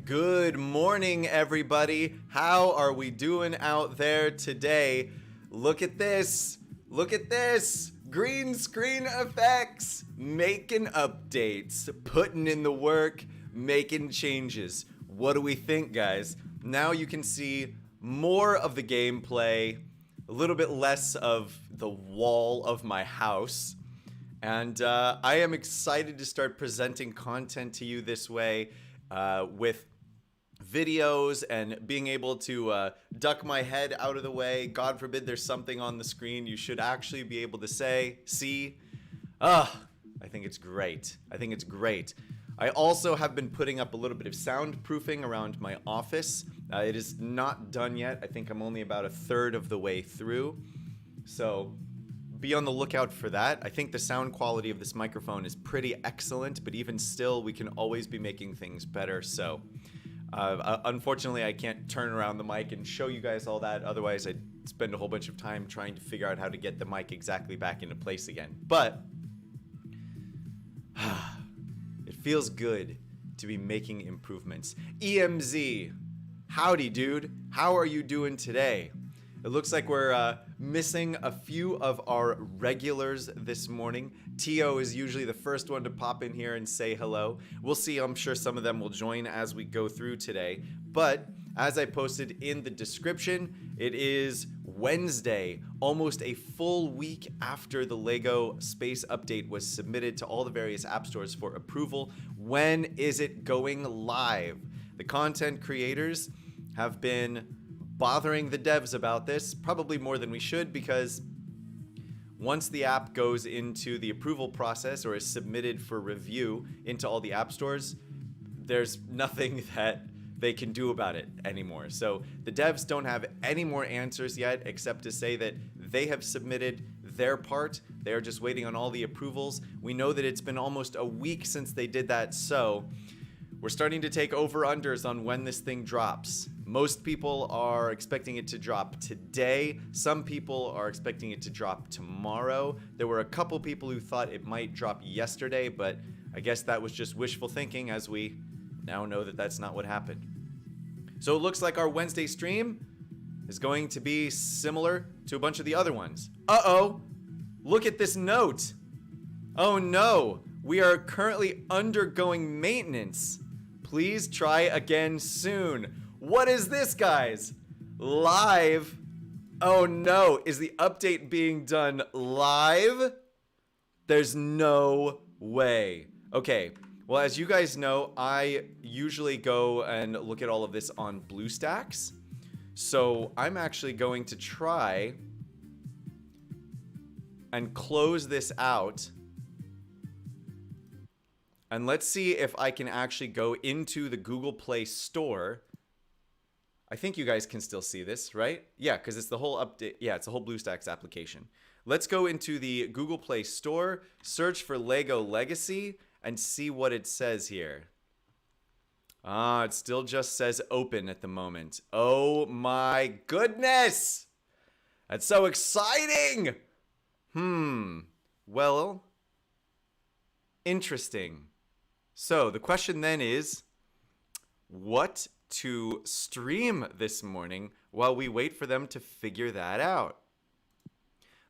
Good morning, everybody. How are we doing out there today? Look at this. Look at this. Green screen effects. Making updates. Putting in the work. Making changes. What do we think, guys? Now you can see more of the gameplay. A little bit less of the wall of my house. And I am excited to start presenting content to you this way with videos and being able to duck my head out of the way. God forbid there's something on the screen you should actually be able to see. I think it's great. I think it's great. I also have been putting up a little bit of soundproofing around my office. It is not done yet. I think I'm only about a third of the way through. So be on the lookout for that. I think the sound quality of this microphone is pretty excellent, but even still, we can always be making things better. So unfortunately, I can't turn around the mic and show you guys all that. Otherwise, I'd spend a whole bunch of time trying to figure out how to get the mic exactly back into place again. But it feels good to be making improvements. EMZ, howdy, dude. How are you doing today? It looks like we're missing a few of our regulars this morning. Tio is usually the first one to pop in here and say hello. We'll see, I'm sure some of them will join as we go through today. But as I posted in the description, it is Wednesday, almost a full week after the LEGO Space Update was submitted to all the various app stores for approval. When is it going live? The content creators have been bothering the devs about this, probably more than we should, because once the app goes into the approval process or is submitted for review into all the app stores, there's nothing that they can do about it anymore. So the devs don't have any more answers yet, except to say that they have submitted their part. They are just waiting on all the approvals. We know that it's been almost a week since they did that, so we're starting to take over-unders on when this thing drops. Most people are expecting it to drop today. Some people are expecting it to drop tomorrow. There were a couple people who thought it might drop yesterday, but I guess that was just wishful thinking, as we now know that that's not what happened. So it looks like our Wednesday stream is going to be similar to a bunch of the other ones. Uh-oh! Look at this note! Oh no! We are currently undergoing maintenance. Please try again soon. What is this, guys? Live? Oh no, is the update being done live? There's no way. Okay, well, as you guys know, I usually go and look at all of this on BlueStacks. So I'm actually going to try and close this out. And let's see if I can actually go into the Google Play Store. I think you guys can still see this, right? Yeah, because it's the whole update. Yeah, it's the whole BlueStacks application. Let's go into the Google Play Store, search for LEGO Legacy, and see what it says here. It still just says open at the moment. Oh my goodness! That's so exciting! Well, interesting. So the question then is, what to stream this morning while we wait for them to figure that out?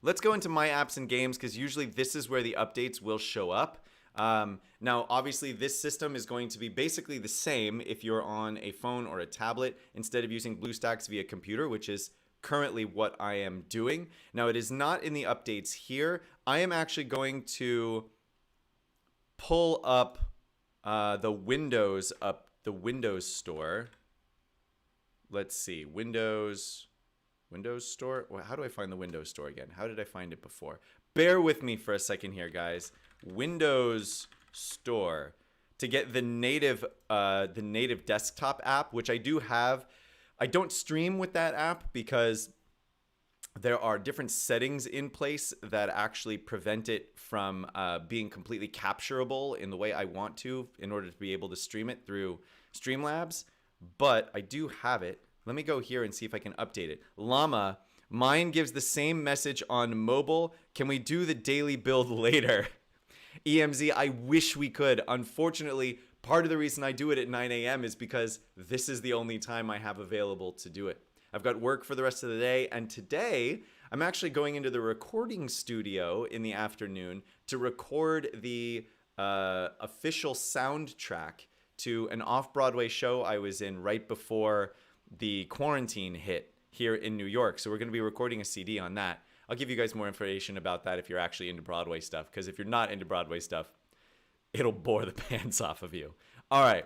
Let's go into my apps and games, because usually this is where the updates will show up. Now, obviously, this system is going to be basically the same if you're on a phone or a tablet instead of using BlueStacks via computer, which is currently what I am doing. Now, it is not in the updates here. I am actually going to pull up the Windows Store. Let's see, Windows Store. How do I find the Windows Store again? How did I find it before? Bear with me for a second here, guys. Windows Store, to get the native desktop app, which I do have. I don't stream with that app because there are different settings in place that actually prevent it from being completely capturable in the way I want to in order to be able to stream it through Streamlabs. But I do have it. Let me go here and see if I can update it. Llama, mine gives the same message on mobile. Can we do the daily build later? EMZ, I wish we could. Unfortunately, part of the reason I do it at 9 a.m. is because this is the only time I have available to do it. I've got work for the rest of the day, and today I'm actually going into the recording studio in the afternoon to record the official soundtrack to an off-Broadway show I was in right before the quarantine hit here in New York. So we're going to be recording a CD on that. I'll give you guys more information about that if you're actually into Broadway stuff, because if you're not into Broadway stuff, it'll bore the pants off of you. All right.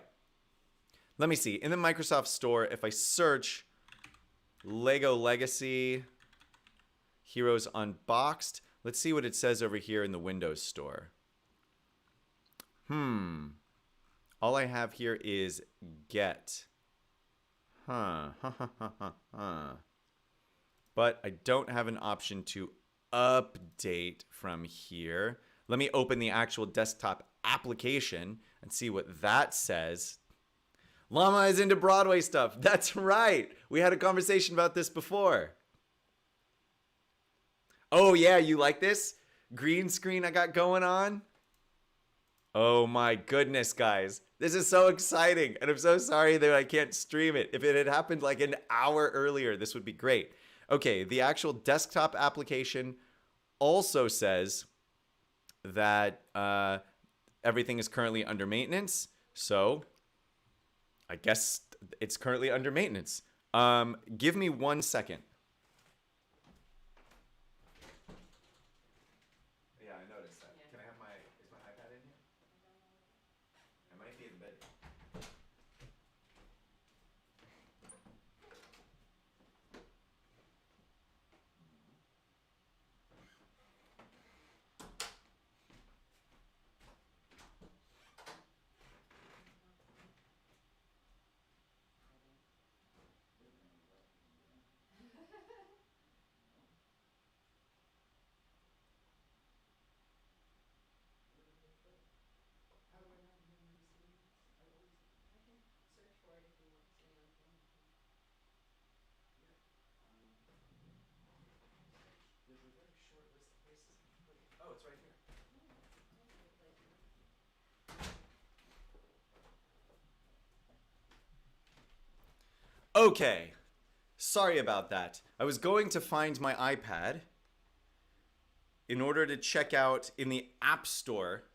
Let me see. In the Microsoft Store, if I search Lego Legacy Heroes Unboxed, let's see what it says over here in the Windows Store. All I have here is get. But I don't have an option to update from here. Let me open the actual desktop application and see what that says. Llama is into Broadway stuff. That's right. We had a conversation about this before. Oh yeah, you like this green screen I got going on? Oh my goodness, guys. This is so exciting. And I'm so sorry that I can't stream it. If it had happened like an hour earlier, this would be great. Okay, the actual desktop application also says that everything is currently under maintenance. So I guess it's currently under maintenance. Give me 1 second. Yeah, I noticed that. Can I have is my iPad in here? I might be in bed. There's a very short list of places I can put it. Oh, it's right here. Okay. Sorry about that. I was going to find my iPad in order to check out in the App Store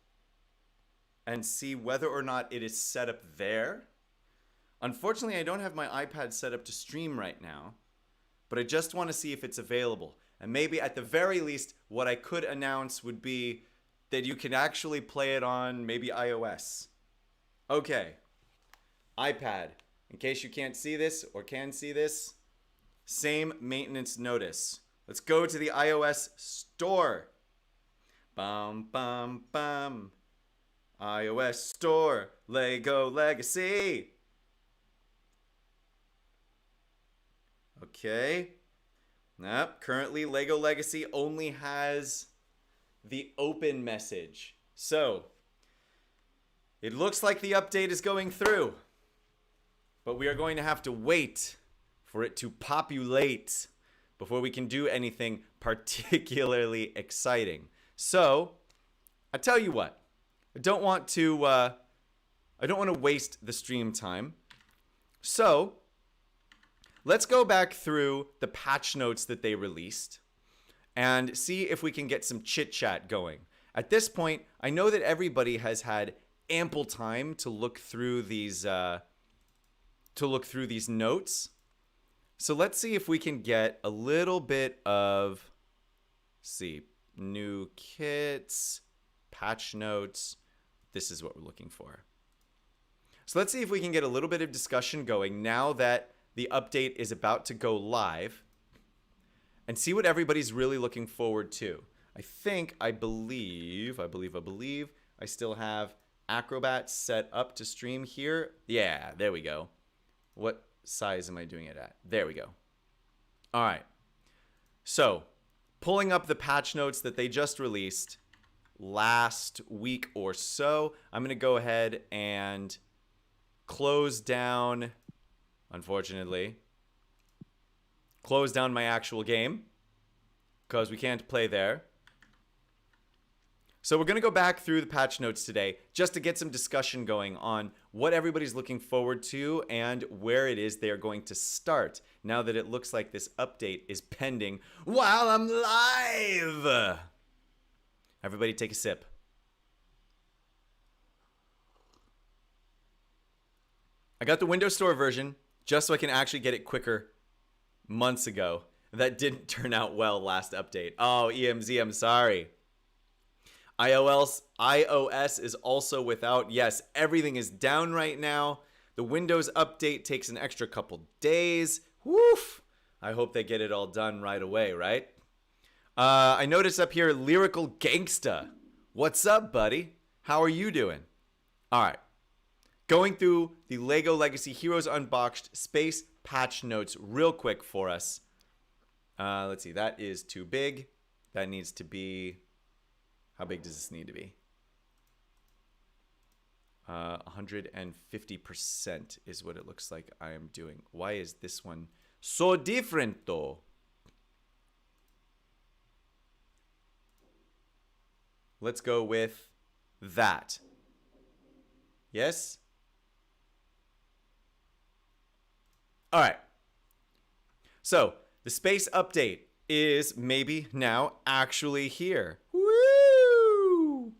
and see whether or not it is set up there. Unfortunately, I don't have my iPad set up to stream right now, but I just want to see if it's available. And maybe at the very least, what I could announce would be that you can actually play it on maybe iOS. Okay, iPad. In case you can't see this or can see this, same maintenance notice. Let's go to the iOS store. Bum, bum, bum. iOS store, Lego Legacy. Okay. Nope. Currently, Lego Legacy only has the open message. So, it looks like the update is going through. But we are going to have to wait for it to populate before we can do anything particularly exciting. So, I tell you what. I don't want to waste the stream time. So, let's go back through the patch notes that they released and see if we can get some chit chat going. At this point, I know that everybody has had ample time to look through these notes. So let's see if we can get a little bit of, new kits, patch notes. This is what we're looking for. So let's see if we can get a little bit of discussion going now that the update is about to go live, and see what everybody's really looking forward to. I believe I still have Acrobat set up to stream here. Yeah, there we go. What size am I doing it at? There we go. All right. So, pulling up the patch notes that they just released last week or so, I'm going to go ahead and close down, unfortunately, close down my actual game because we can't play there. So we're going to go back through the patch notes today just to get some discussion going on what everybody's looking forward to and where it is they are going to start now that it looks like this update is pending while I'm live. Everybody take a sip. I got the Windows Store version just so I can actually get it quicker months ago. That didn't turn out well last update. Oh, EMZ, I'm sorry. iOS is also without. Yes, everything is down right now. The Windows update takes an extra couple days. Woof. I hope they get it all done right away, right? I noticed up here, Lyrical Gangsta. What's up, buddy? How are you doing? All right. Going through the LEGO Legacy Heroes Unboxed Space patch notes real quick for us. Let's see. That is too big. That needs to be... How big does this need to be? 150% is what it looks like I am doing. Why is this one so different, though? Let's go with that. Yes? All right. So, the space update is maybe now actually here. Woo!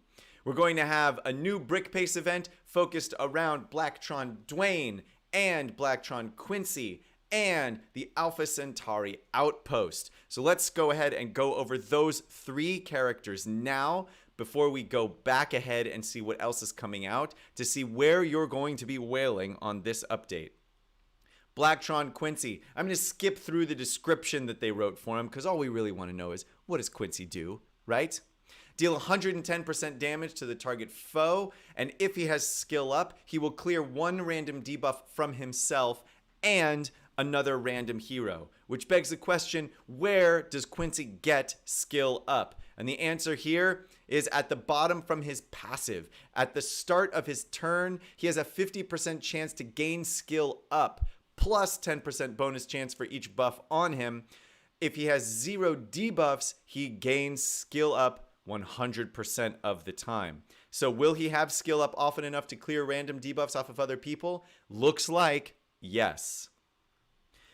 We're going to have a new Brick Pace event focused around Blacktron Dwayne and Blacktron Quincy and the Alpha Centauri Outpost. So let's go ahead and go over those three characters now before we go back ahead and see what else is coming out to see where you're going to be whaling on this update. Blacktron Quincy. I'm going to skip through the description that they wrote for him because all we really want to know is what does Quincy do, right? Deal 110% damage to the target foe, and if he has skill up, he will clear one random debuff from himself and another random hero, which begs the question, where does Quincy get skill up? And the answer here is at the bottom from his passive. At the start of his turn, he has a 50% chance to gain skill up, plus 10% bonus chance for each buff on him. If he has 0 debuffs, he gains skill up 100% of the time. So will he have skill up often enough to clear random debuffs off of other people? Looks like yes.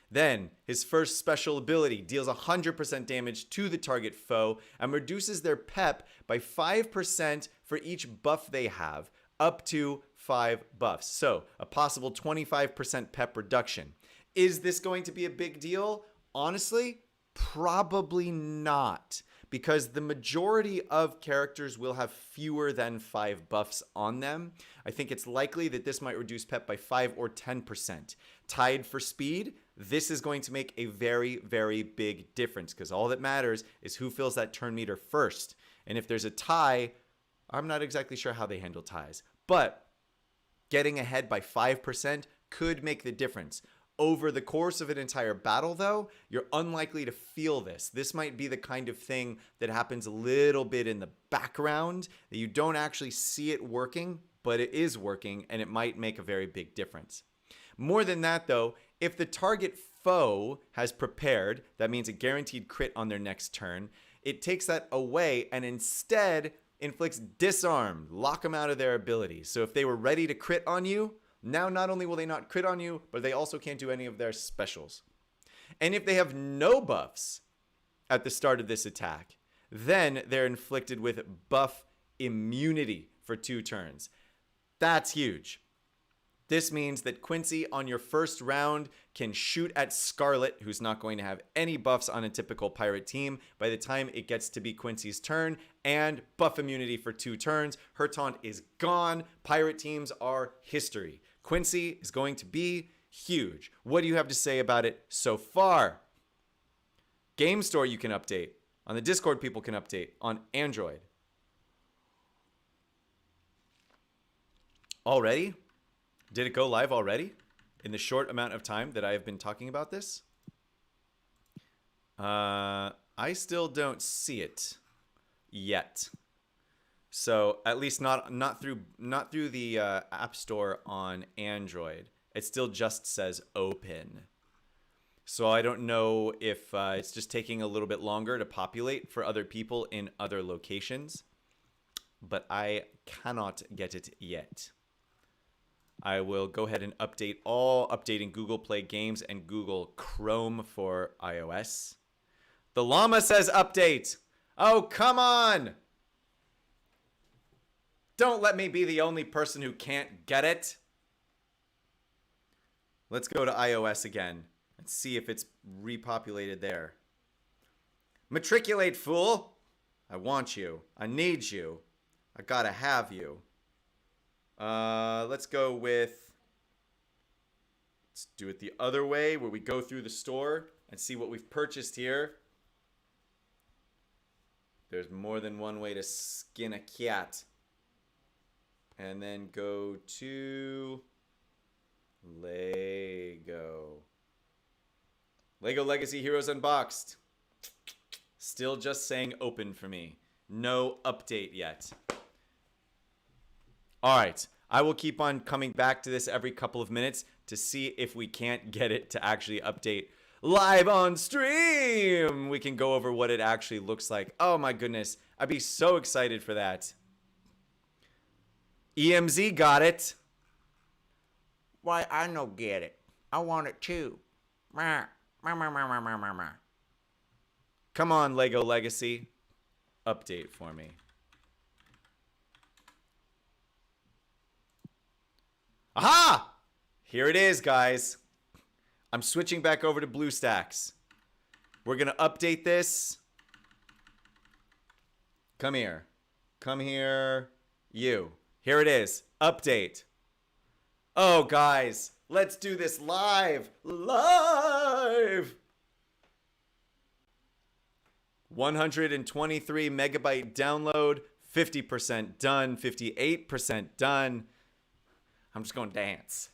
Then, his first special ability deals 100% damage to the target foe and reduces their pep by 5% for each buff they have, up to 5 buffs. So, a possible 25% pep reduction. Is this going to be a big deal? Honestly, probably not. Because the majority of characters will have fewer than 5 buffs on them. I think it's likely that this might reduce pep by 5 or 10%. Tied for speed, this is going to make a very, very big difference because all that matters is who fills that turn meter first. And if there's a tie, I'm not exactly sure how they handle ties. But getting ahead by 5% could make the difference. Over the course of an entire battle, though, you're unlikely to feel this. This might be the kind of thing that happens a little bit in the background, that you don't actually see it working, but it is working, and it might make a very big difference. More than that, though, if the target foe has prepared, that means a guaranteed crit on their next turn, it takes that away and instead inflicts disarm, lock them out of their abilities. So if they were ready to crit on you, now not only will they not crit on you, but they also can't do any of their specials. And if they have no buffs at the start of this attack, then they're inflicted with buff immunity for 2 turns. That's huge. This means that Quincy on your first round can shoot at Scarlet, who's not going to have any buffs on a typical pirate team by the time it gets to be Quincy's turn, and buff immunity for 2 turns. Her taunt is gone. Pirate teams are history. Quincy is going to be huge. What do you have to say about it so far? Game Store you can update. On the Discord people can update. On Android. Already? Did it go live already? In the short amount of time that I have been talking about this? I still don't see it yet. So at least not through the App Store on Android. It still just says open. So I don't know if it's just taking a little bit longer to populate for other people in other locations. but I cannot get it yet. I will go ahead and updating Google Play Games and Google Chrome for iOS. The llama says update. Oh, come on. Don't let me be the only person who can't get it. Let's go to iOS again and see if it's repopulated there. Matriculate, fool. I want you. I need you. I gotta have you. Let's do it the other way, where we go through the store and see what we've purchased here. There's more than one way to skin a cat. And then go to Lego. Lego Legacy Heroes Unboxed. Still just saying open for me. No update yet. All right. I will keep on coming back to this every couple of minutes to see if we can't get it to actually update live on stream. We can go over what it actually looks like. Oh my goodness. I'd be so excited for that. EMZ got it. Why, I no get it. I want it too. Come on, Lego Legacy. Update for me. Aha! Here it is, guys. I'm switching back over to BlueStacks. We're going to update this. Come here. Come here. You. Here it is. Update. Oh, guys. Let's do this live. Live. 123 megabyte download. 50% done. 58% done. I'm just going to dance.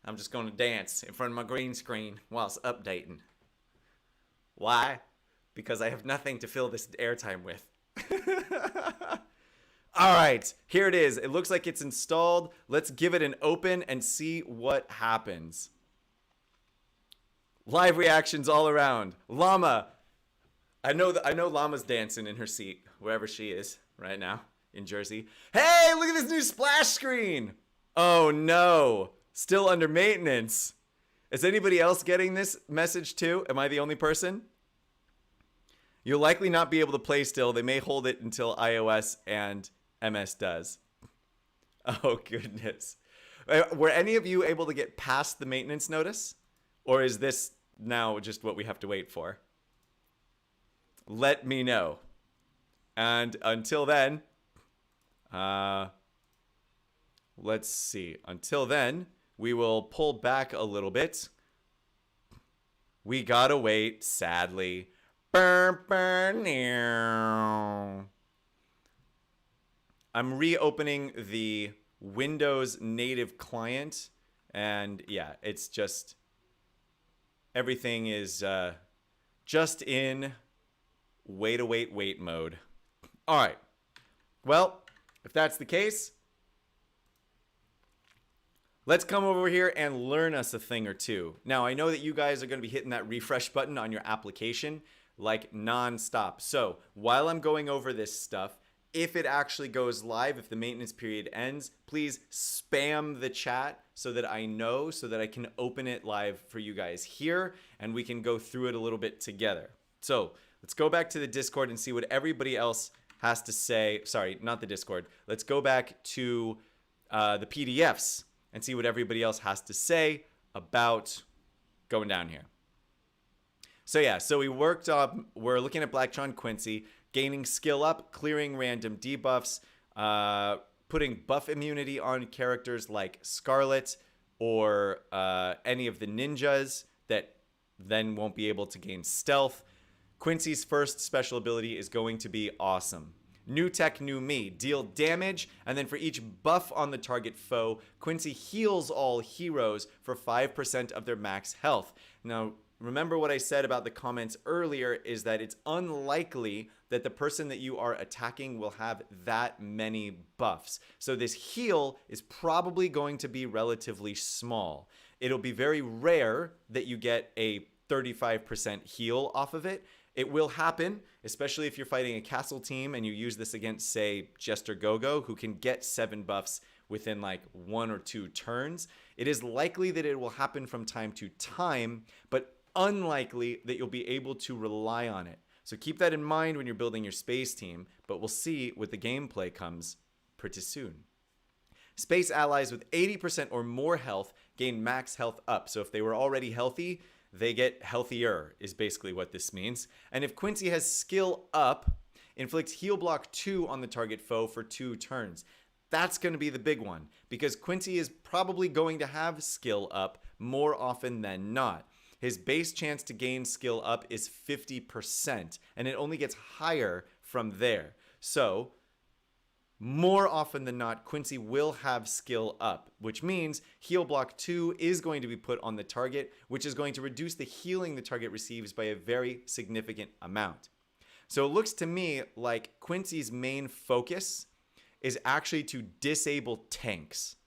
I'm just going to dance in front of my green screen whilst updating. Why? Because I have nothing to fill this airtime with. All right, here it is. It looks like it's installed. Let's give it an open and see what happens. Live reactions all around. Llama. I know Llama's dancing in her seat, wherever she is right now in Jersey. Hey, look at this new splash screen. Oh no. Still under maintenance. Is anybody else getting this message too? Am I the only person? You'll likely not be able to play still. They may hold it until iOS and MS does. Oh, goodness. Were any of you able to get past the maintenance notice? Or is this now just what we have to wait for? Let me know. And until then, let's see. Until then, we will pull back a little bit. We gotta wait, sadly. I'm reopening the Windows native client, and yeah, it's just everything is just in wait mode. All right. Well, if that's the case, let's come over here and learn us a thing or two. Now, I know that you guys are going to be hitting that refresh button on your application like nonstop. So while I'm going over this stuff, if it actually goes live, if the maintenance period ends, please spam the chat so that I know, so that I can open it live for you guys here and we can go through it a little bit together. So let's go back to the Discord and see what everybody else has to say. Sorry, not the Discord. Let's go back to the PDFs and see what everybody else has to say about going down here. So yeah, so we're looking at Blacktron Quincy, gaining skill up, clearing random debuffs, putting buff immunity on characters like Scarlet or any of the ninjas that then won't be able to gain stealth. Quincy's first special ability is going to be awesome. New tech, new me. Deal damage, and then for each buff on the target foe, Quincy heals all heroes for 5% of their max health. Now, remember what I said about the comments earlier is that it's unlikely that the person that you are attacking will have that many buffs. So this heal is probably going to be relatively small. It'll be very rare that you get a 35% heal off of it. It will happen, especially if you're fighting a castle team and you use this against, say, Jester Gogo, who can get 7 buffs within like 1 or 2 turns. It is likely that it will happen from time to time, but unlikely that you'll be able to rely on it. So keep that in mind when you're building your space team, but we'll see what the gameplay comes pretty soon. Space allies with 80% or more health gain max health up. So if they were already healthy, they get healthier, is basically what this means. And if Quincy has skill up, inflicts heal block 2 on the target foe for 2 turns. That's going to be the big one, because Quincy is probably going to have skill up more often than not. His base chance to gain skill up is 50%, and it only gets higher from there. So more often than not, Quincy will have skill up, which means heal block 2 is going to be put on the target, which is going to reduce the healing the target receives by a very significant amount. So it looks to me like Quincy's main focus is actually to disable tanks.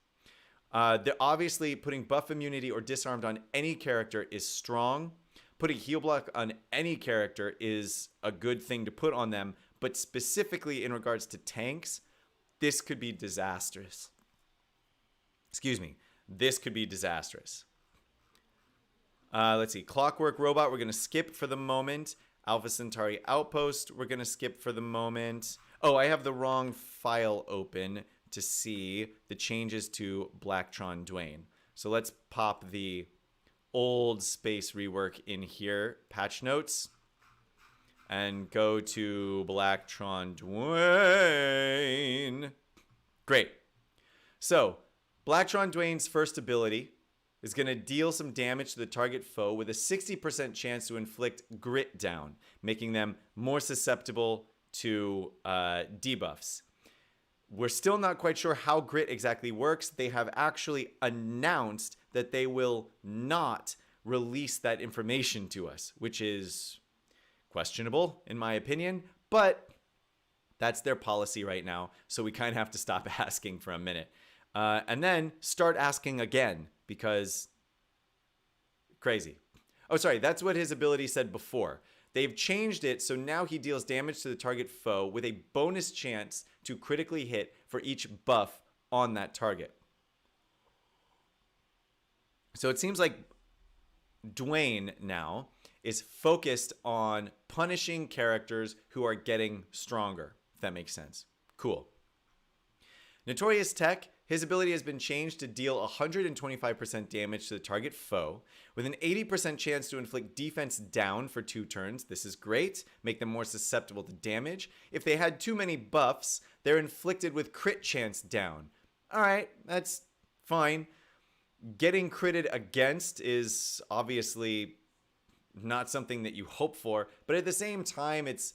They're obviously putting buff immunity or disarmed on any character is strong. Putting heal block on any character is a good thing to put on them, but specifically in regards to tanks, this could be disastrous. Excuse me. This could be disastrous. Let's see. Clockwork Robot, we're going to skip for the moment. Alpha Centauri Outpost, we're going to skip for the moment. Oh, I have the wrong file open to see the changes to Blacktron Dwayne. So let's pop the old space rework in here, patch notes, and go to Blacktron Dwayne. Great. So Blacktron Dwayne's first ability is going to deal some damage to the target foe with a 60% chance to inflict grit down, making them more susceptible to debuffs. We're still not quite sure how grit exactly works. They have actually announced that they will not release that information to us, which is questionable in my opinion, but that's their policy right now. So we kind of have to stop asking for a minute and then start asking again, because crazy. Oh, sorry. That's what his ability said before. They've changed it, so now he deals damage to the target foe with a bonus chance to critically hit for each buff on that target. So it seems like Dwayne now is focused on punishing characters who are getting stronger, if that makes sense. Cool. Notorious Tech, his ability has been changed to deal 125% damage to the target foe with an 80% chance to inflict defense down for 2 turns. This is great. Make them more susceptible to damage. If they had too many buffs, they're inflicted with crit chance down. All right, that's fine. Getting critted against is obviously not something that you hope for, but at the same time, it's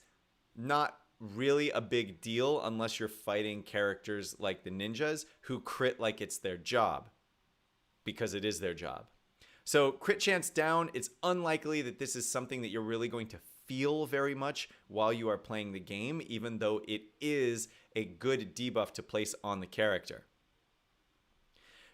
not really a big deal unless you're fighting characters like the ninjas who crit like it's their job, because it is their job. So crit chance down, it's unlikely that this is something that you're really going to feel very much while you are playing the game, even though it is a good debuff to place on the character.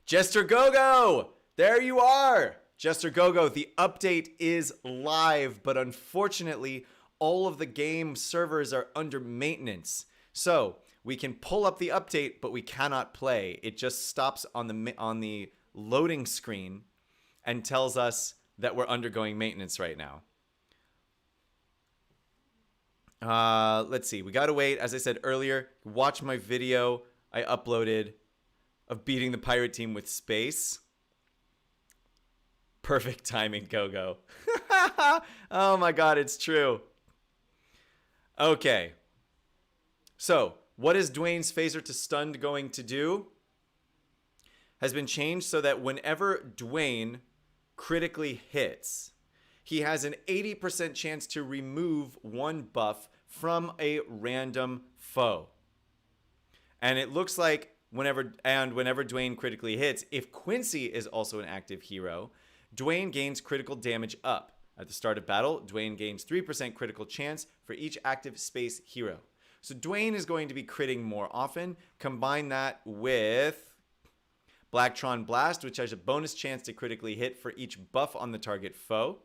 Jester Gogo! There you are! Jester Gogo, the update is live, but unfortunately, all of the game servers are under maintenance. So we can pull up the update, but we cannot play. It just stops on the loading screen and tells us that we're undergoing maintenance right now. Let's see. We got to wait. As I said earlier, watch my video I uploaded of beating the pirate team with space. Perfect timing, Gogo. Oh my god, it's true. Okay. So, what is Dwayne's phaser to stunned going to do? Has been changed so that whenever Dwayne critically hits, he has an 80% chance to remove 1 buff from a random foe. And it looks like whenever Dwayne critically hits, if Quincy is also an active hero, Dwayne gains critical damage up. At the start of battle, Dwayne gains 3% critical chance for each active space hero. So Dwayne is going to be critting more often. Combine that with Blacktron Blast, which has a bonus chance to critically hit for each buff on the target foe.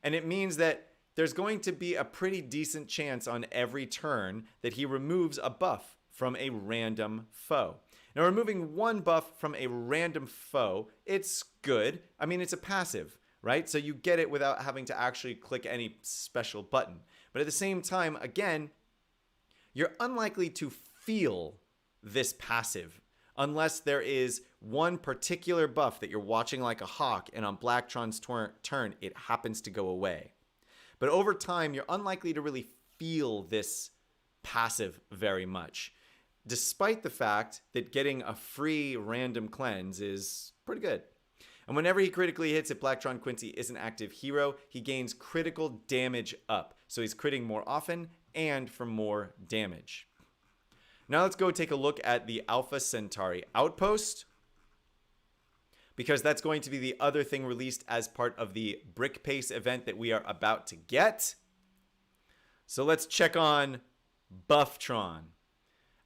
And it means that there's going to be a pretty decent chance on every turn that he removes a buff from a random foe. Now, removing one buff from a random foe, it's good. I mean, it's a passive, right? So you get it without having to actually click any special button. But at the same time, again, you're unlikely to feel this passive unless there is one particular buff that you're watching like a hawk, and on Blacktron's turn, it happens to go away. But over time, you're unlikely to really feel this passive very much, despite the fact that getting a free random cleanse is pretty good. And whenever he critically hits if Blacktron Quincy is an active hero, he gains critical damage up. So he's critting more often and for more damage. Now let's go take a look at the Alpha Centauri Outpost, because that's going to be the other thing released as part of the Brick Pace event that we are about to get. So let's check on Bufftron.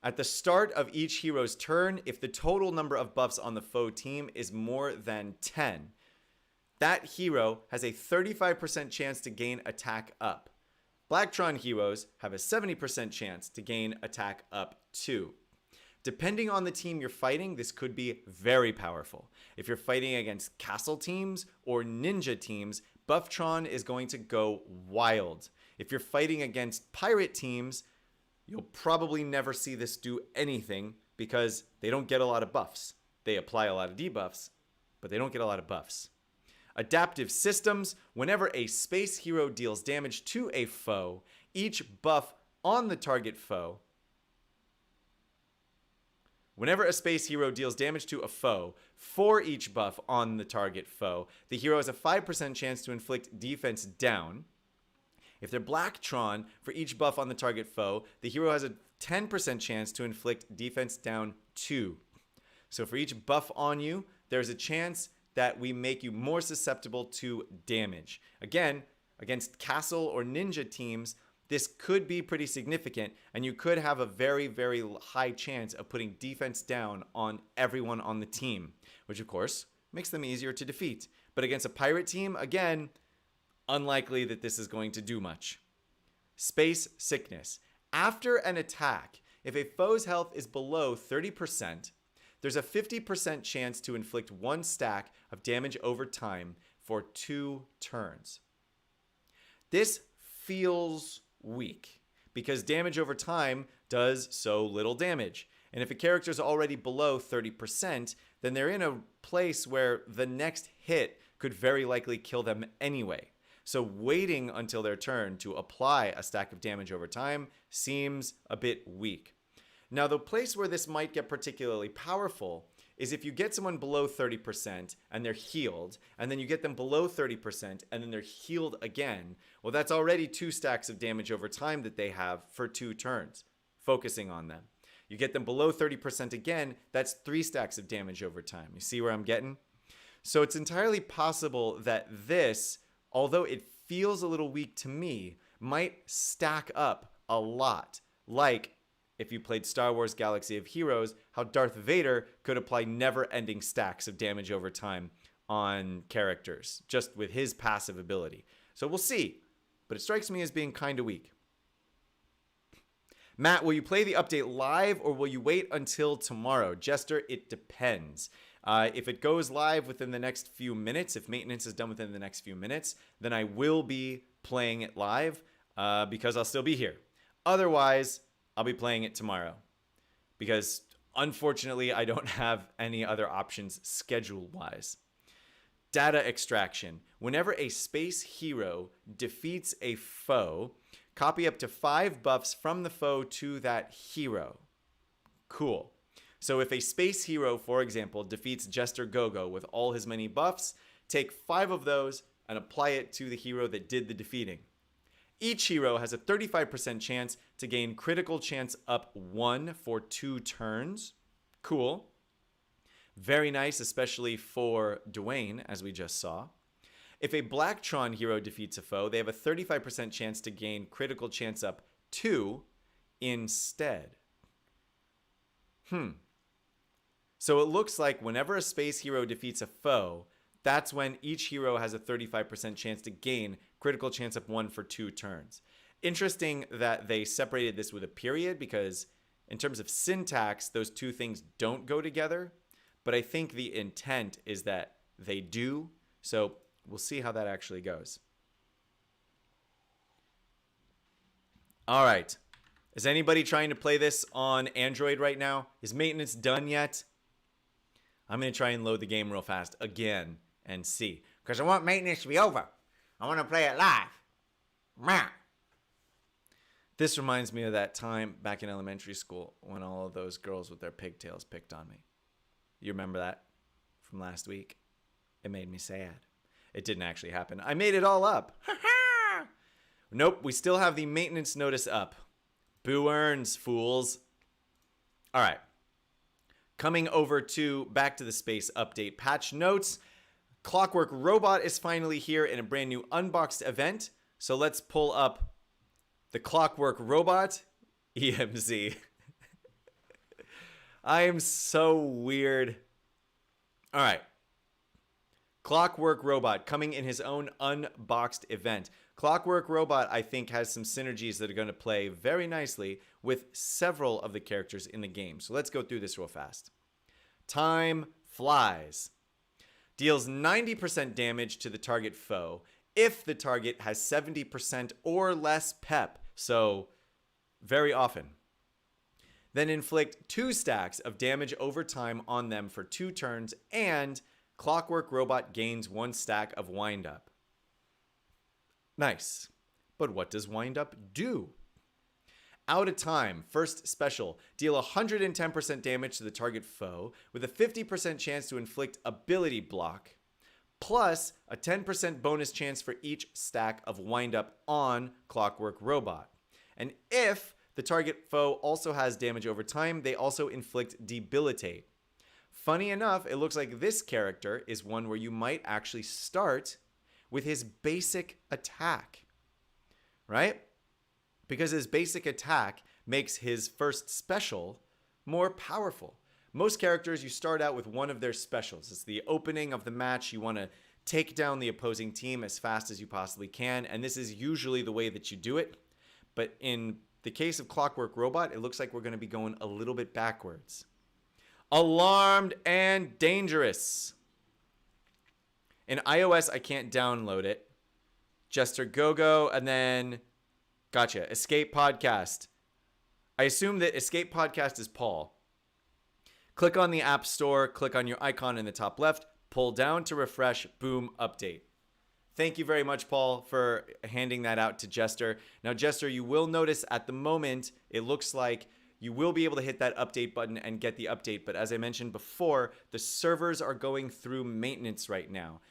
At the start of each hero's turn, if the total number of buffs on the foe team is more than 10, that hero has a 35% chance to gain attack up. Blacktron heroes have a 70% chance to gain attack up too. Depending on the team you're fighting, this could be very powerful. If you're fighting against castle teams or ninja teams, Bufftron is going to go wild. If you're fighting against pirate teams, you'll probably never see this do anything because they don't get a lot of buffs. They apply a lot of debuffs, but they don't get a lot of buffs. Adaptive systems: whenever a space hero deals damage to a foe, each buff on the target foe. Whenever a space hero deals damage to a foe, for each buff on the target foe, the hero has a 5% chance to inflict defense down. If they're Blacktron, for each buff on the target foe, the hero has a 10% chance to inflict defense down 2. So for each buff on you, there's a chance that we make you more susceptible to damage. Again, against castle or ninja teams, this could be pretty significant, and you could have a very, very high chance of putting defense down on everyone on the team, which of course makes them easier to defeat. But against a pirate team, again, unlikely that this is going to do much. Space sickness: after an attack, if a foe's health is below 30%, there's a 50% chance to inflict 1 stack of damage over time for 2 turns. This feels weak because damage over time does so little damage. And if a character is already below 30%, then they're in a place where the next hit could very likely kill them anyway. So waiting until their turn to apply a stack of damage over time seems a bit weak. Now, the place where this might get particularly powerful is if you get someone below 30% and they're healed, and then you get them below 30% and then they're healed again. Well, that's already 2 stacks of damage over time that they have for 2 turns, focusing on them. You get them below 30% again, that's 3 stacks of damage over time. You see where I'm getting? So it's entirely possible that this, although it feels a little weak to me, might stack up a lot. Like, if you played Star Wars Galaxy of Heroes, how Darth Vader could apply never-ending stacks of damage over time on characters, just with his passive ability. So we'll see, but it strikes me as being kind of weak. Matt, will you play the update live or will you wait until tomorrow? Jester, it depends. If it goes live within the next few minutes, if maintenance is done within the next few minutes, then I will be playing it live because I'll still be here. Otherwise, I'll be playing it tomorrow because unfortunately I don't have any other options schedule-wise. Data extraction: whenever a space hero defeats a foe, copy up to 5 buffs from the foe to that hero. Cool. So if a space hero, for example, defeats Jester Gogo with all his many buffs, take 5 of those and apply it to the hero that did the defeating. Each hero has a 35% chance to gain critical chance up 1 for 2 turns. Cool. Very nice, especially for Dwayne, as we just saw. If a Blacktron hero defeats a foe, they have a 35% chance to gain critical chance up 2 instead. So it looks like whenever a space hero defeats a foe, that's when each hero has a 35% chance to gain critical chance of 1 for 2 turns. Interesting that they separated this with a period because in terms of syntax, those two things don't go together. But I think the intent is that they do. So we'll see how that actually goes. All right. Is anybody trying to play this on Android right now? Is maintenance done yet? I'm going to try and load the game real fast again and see. Because I want maintenance to be over. I want to play it live. Meow. This reminds me of that time back in elementary school when all of those girls with their pigtails picked on me. You remember that from last week? It made me sad. It didn't actually happen. I made it all up. Nope, we still have the maintenance notice up. Boo earns, fools. All right. Coming over to back to the space update patch notes. Clockwork Robot is finally here in a brand new unboxed event. So let's pull up the Clockwork Robot EMZ. I am so weird. All right. Clockwork Robot coming in his own unboxed event. Clockwork Robot, I think, has some synergies that are going to play very nicely with several of the characters in the game. So let's go through this real fast. Time flies. Deals 90% damage to the target foe if the target has 70% or less pep. So very often. Then inflict 2 stacks of damage over time on them for 2 turns, and Clockwork Robot gains 1 stack of wind up. Nice. But what does wind up do? Out of time, first special, deal 110% damage to the target foe with a 50% chance to inflict ability block, plus a 10% bonus chance for each stack of wind up on Clockwork Robot. And if the target foe also has damage over time, they also inflict debilitate. Funny enough, it looks like this character is one where you might actually start with his basic attack, right? Because his basic attack makes his first special more powerful. Most characters, you start out with one of their specials. It's the opening of the match. You want to take down the opposing team as fast as you possibly can, and this is usually the way that you do it. But in the case of Clockwork Robot, it looks like we're going to be going a little bit backwards. Alarmed and dangerous. In iOS, I can't download it. Jester Go-Go, and then, gotcha, Escape Podcast. I assume that Escape Podcast is Paul. Click on the App Store, click on your icon in the top left, pull down to refresh, boom, update. Thank you very much, Paul, for handing that out to Jester. Now, Jester, you will notice at the moment, it looks like you will be able to hit that update button and get the update. But as I mentioned before, the servers are going through maintenance right now.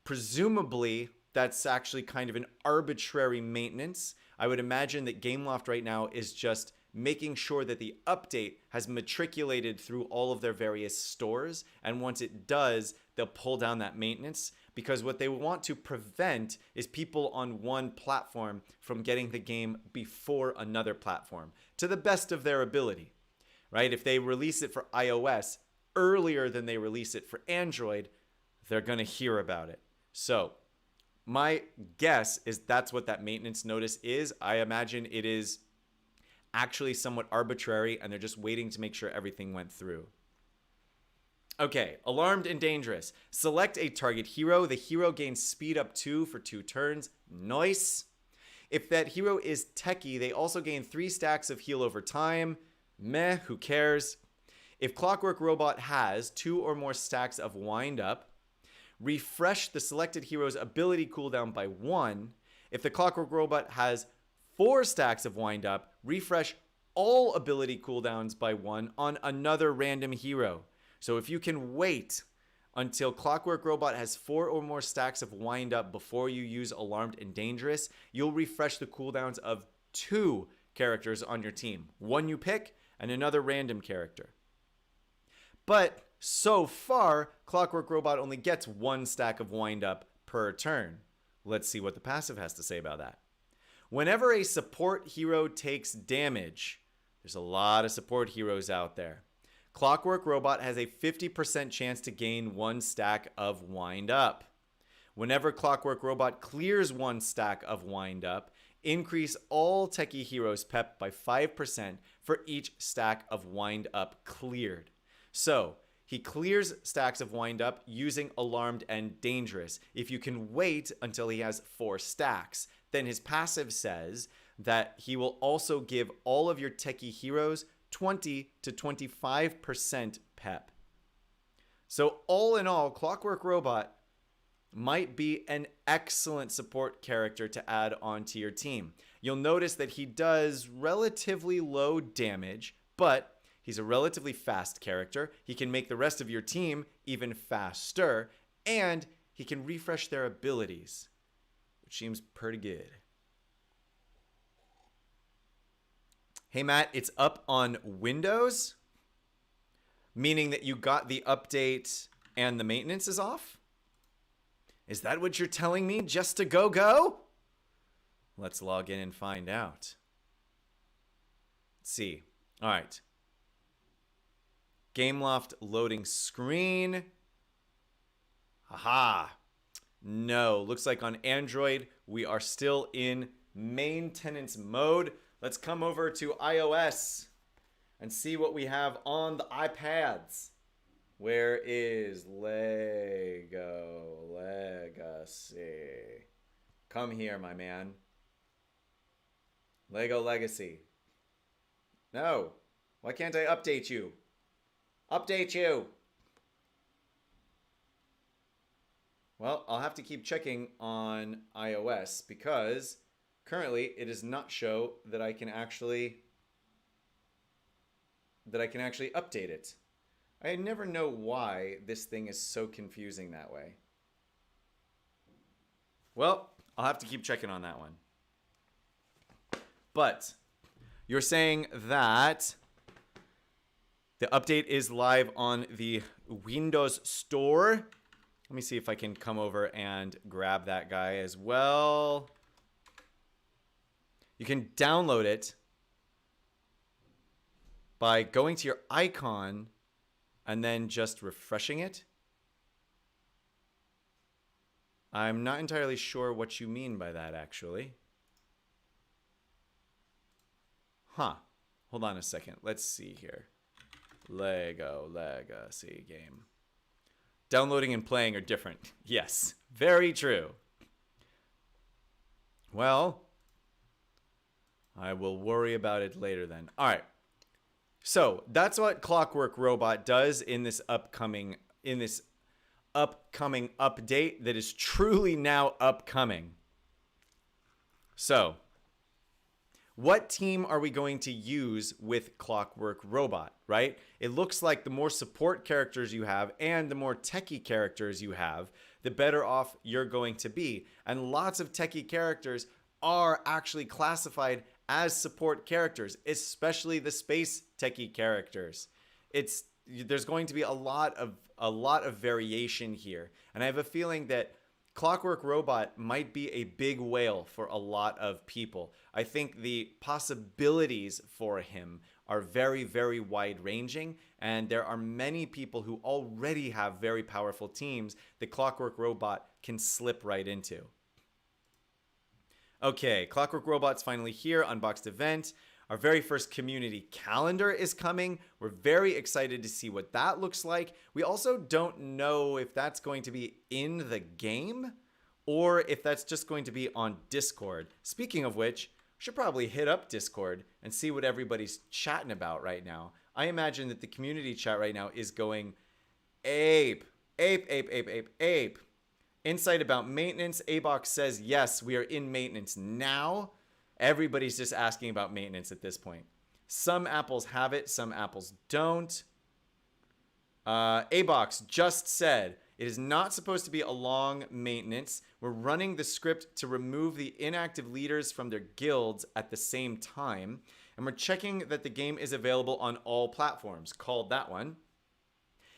Presumably, that's actually kind of an arbitrary maintenance. I would imagine that Gameloft right now is just making sure that the update has matriculated through all of their various stores. And once it does, they'll pull down that maintenance. Because what they want to prevent is people on one platform from getting the game before another platform to the best of their ability, right? If they release it for iOS earlier than they release it for Android, they're going to hear about it. So my guess is that's what that maintenance notice is. I imagine it is actually somewhat arbitrary and they're just waiting to make sure everything went through. Okay, alarmed and dangerous. Select a target hero. The hero gains speed up 2 for 2 turns. Nice. If that hero is techie, they also gain 3 stacks of heal over time. Meh, who cares? If Clockwork Robot has 2 or more stacks of wind up, refresh the selected hero's ability cooldown by 1. If the Clockwork Robot has 4 stacks of wind up, refresh all ability cooldowns by 1 on another random hero. So if you can wait until Clockwork Robot has 4 or more stacks of wind up before you use Alarmed and Dangerous, you'll refresh the cooldowns of 2 characters on your team. One you pick and another random character. But so far, Clockwork Robot only gets 1 stack of wind up per turn. Let's see what the passive has to say about that. Whenever a support hero takes damage, there's a lot of support heroes out there, Clockwork Robot has a 50% chance to gain 1 stack of wind up. Whenever Clockwork Robot clears one stack of Wind Up, increase all Techie Heroes pep by 5% for each stack of Wind Up cleared. So, he clears stacks of Wind Up using Alarmed and Dangerous. If you can wait until he has 4 stacks, then his passive says that he will also give all of your Techie Heroes 20 to 25% pep. So all in all, Clockwork Robot might be an excellent support character to add onto your team. You'll notice that he does relatively low damage, but he's a relatively fast character. He can make the rest of your team even faster, and he can refresh their abilities, which seems pretty good. Hey, Matt, it's up on Windows, meaning that you got the update and the maintenance is off? Is that what you're telling me just to go? Let's log in and find out. Let's see. All right. Gameloft loading screen. Aha. No, looks like on Android we are still in maintenance mode. Let's come over to iOS and see what we have on the iPads. Where is Lego Legacy? Come here, my man. Lego Legacy. No. Why can't I update you? Update you. Well, I'll have to keep checking on iOS because currently it does not show that I can actually update it. I never know why this thing is so confusing that way. Well, I'll have to keep checking on that one. But you're saying that the update is live on the Windows Store. Let me see if I can come over and grab that guy as well. You can download it by going to your icon and then just refreshing it. I'm not entirely sure what you mean by that, actually. Huh. Hold on a second. Let's see here. Lego Legacy game. Downloading and playing are different. Yes, very true. Well, I will worry about it later then. All right. So that's what Clockwork Robot does in this upcoming update that is truly now upcoming. So, what team are we going to use with Clockwork Robot, right? It looks like the more support characters you have and the more techie characters you have, the better off you're going to be. And lots of techie characters are actually classified as support characters, especially the space techie characters. There's going to be a lot of variation here, and I have a feeling that Clockwork Robot might be a big whale for a lot of people. I think the possibilities for him are very, very wide-ranging, and there are many people who already have very powerful teams that Clockwork Robot can slip right into. Okay, Clockwork Robot's finally here, unboxed event. Our very first community calendar is coming. We're very excited to see what that looks like. We also don't know if that's going to be in the game or if that's just going to be on Discord. Speaking of which, we should probably hit up Discord and see what everybody's chatting about right now. I imagine that the community chat right now is going ape. Insight about maintenance. Abox says, yes, we are in maintenance now. Everybody's just asking about maintenance at this point. Some apples have it, some apples don't. Abox just said, it is not supposed to be a long maintenance. We're running the script to remove the inactive leaders from their guilds at the same time. And we're checking that the game is available on all platforms. Called that one.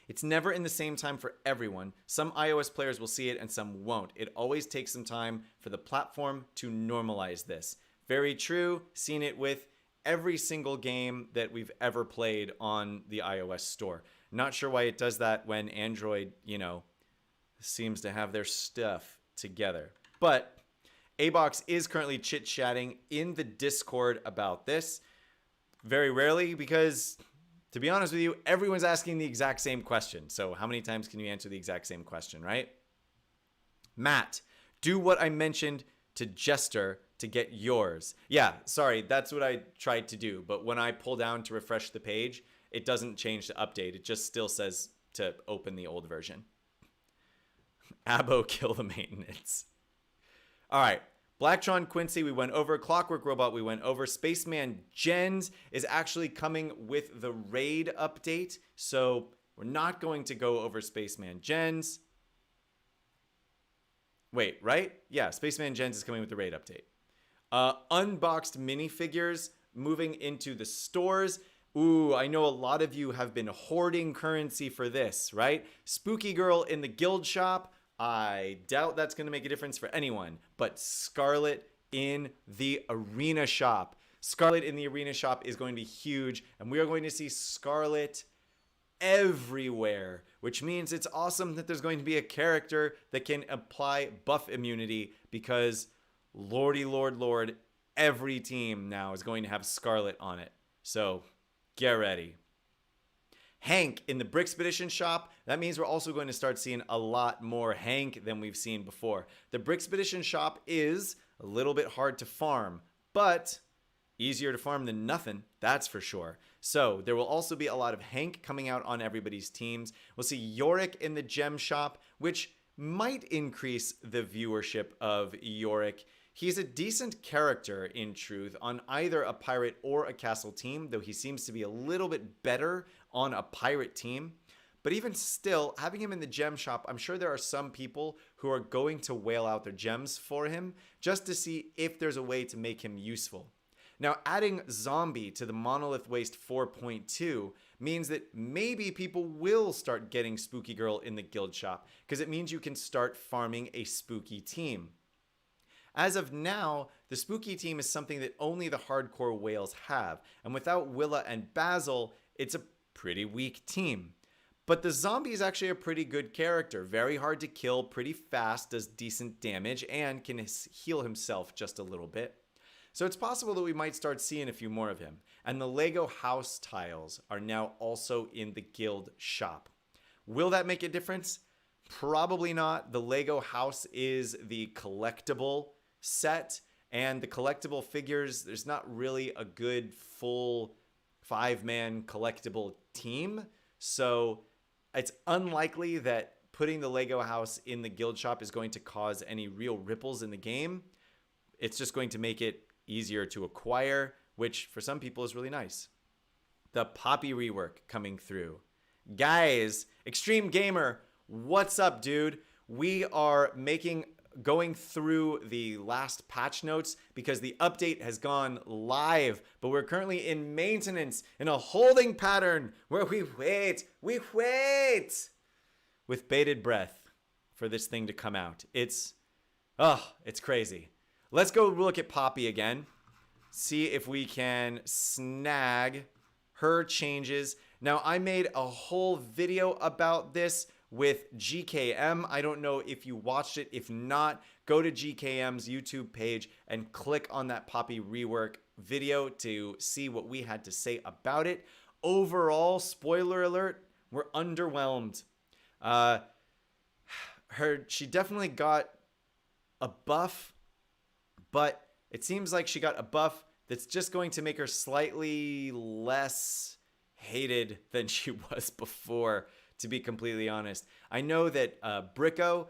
It's never in the same time for everyone. Some iOS players will see it and some won't. It always takes some time for the platform to normalize this. Very true. Seen it with every single game that we've ever played on the iOS store. Not sure why it does that when Android, seems to have their stuff together. But A-Box is currently chit-chatting in the Discord about this. Very rarely, because to be honest with you, everyone's asking the exact same question. So how many times can you answer the exact same question, right? Matt, do what I mentioned to Jester to get yours. Yeah, sorry, that's what I tried to do. But when I pull down to refresh the page, it doesn't change the update. It just still says to open the old version. Abo, kill the maintenance. All right. Blacktron Quincy, we went over. Clockwork Robot, we went over. Spaceman Gens is actually coming with the raid update. So we're not going to go over Spaceman Gens. Wait, right? Yeah, Spaceman Gens is coming with the raid update. Unboxed minifigures moving into the stores. Ooh, I know a lot of you have been hoarding currency for this, right? Spooky Girl in the guild shop. I doubt that's going to make a difference for anyone, but Scarlet in the arena shop. Scarlet in the arena shop is going to be huge, and we are going to see Scarlet everywhere, which means it's awesome that there's going to be a character that can apply buff immunity, because lordy lord, every team now is going to have Scarlet on it. So get ready. Hank in the Brickspedition shop. That means we're also going to start seeing a lot more Hank than we've seen before. The Brickspedition shop is a little bit hard to farm, but easier to farm than nothing, that's for sure. So there will also be a lot of Hank coming out on everybody's teams. We'll see Yorick in the gem shop, which might increase the viewership of Yorick. He's a decent character, in truth, on either a pirate or a castle team, though he seems to be a little bit better on a pirate team. But even still, having him in the gem shop, I'm sure there are some people who are going to whale out their gems for him just to see if there's a way to make him useful. Now, adding Zombie to the Monolith Waste 4.2 means that maybe people will start getting Spooky Girl in the guild shop, because it means you can start farming a spooky team. As of now, the spooky team is something that only the hardcore whales have, and without Willa and Basil, it's a pretty weak team. But the zombie is actually a pretty good character, very hard to kill, pretty fast, does decent damage, and can heal himself just a little bit. So it's possible that we might start seeing a few more of him. And the Lego house tiles are now also in the guild shop. Will that make a difference? Probably not. The Lego house is the collectible set, and the collectible figures, there's not really a good full 5-man collectible team. So it's unlikely that putting the Lego house in the guild shop is going to cause any real ripples in the game. It's just going to make it easier to acquire, which for some people is really nice. The Poppy rework coming through. Guys, Extreme Gamer, what's up, dude? We are going through the last patch notes because the update has gone live, but we're currently in maintenance in a holding pattern where we wait with bated breath for this thing to come out. It's crazy. Let's go look at Poppy again, see if we can snag her changes. Now, I made a whole video about this with GKM. I don't know if you watched it. If not, go to GKM's YouTube page and click on that Poppy rework video to see what we had to say about it. Overall, spoiler alert, we're underwhelmed. She definitely got a buff, but it seems like she got a buff that's just going to make her slightly less hated than she was before, to be completely honest. I know that Bricko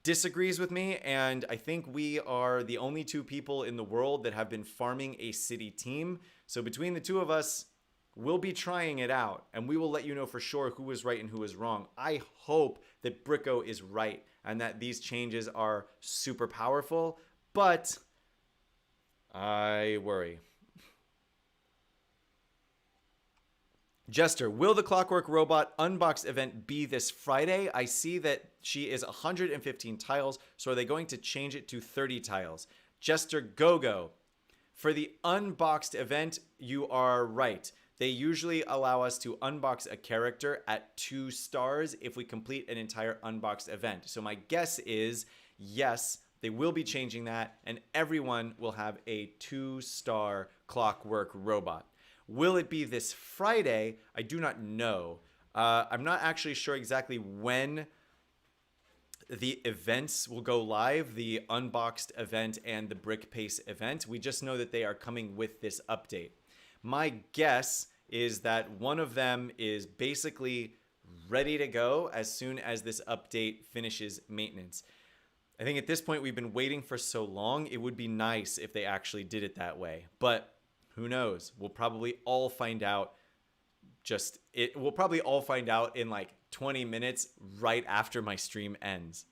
disagrees with me, and I think we are the only two people in the world that have been farming a city team. So between the two of us, we'll be trying it out, and we will let you know for sure who is right and who is wrong. I hope that Bricko is right and that these changes are super powerful, but I worry. Jester, will the Clockwork Robot Unboxed event be this Friday? I see that she is 115 tiles, so are they going to change it to 30 tiles? Jester Gogo, for the Unboxed event, you are right. They usually allow us to unbox a character at 2 stars if we complete an entire Unboxed event. So my guess is Yes, they will be changing that, and everyone will have a 2-star clockwork robot. Will it be this Friday? I do not know. I'm not actually sure exactly when the events will go live, the unboxed event and the brick pace event. We just know that they are coming with this update. My guess is that one of them is basically ready to go as soon as this update finishes maintenance. I think at this point we've been waiting for so long, it would be nice if they actually did it that way. But who knows? We'll probably all find out we'll probably all find out in like 20 minutes right after my stream ends.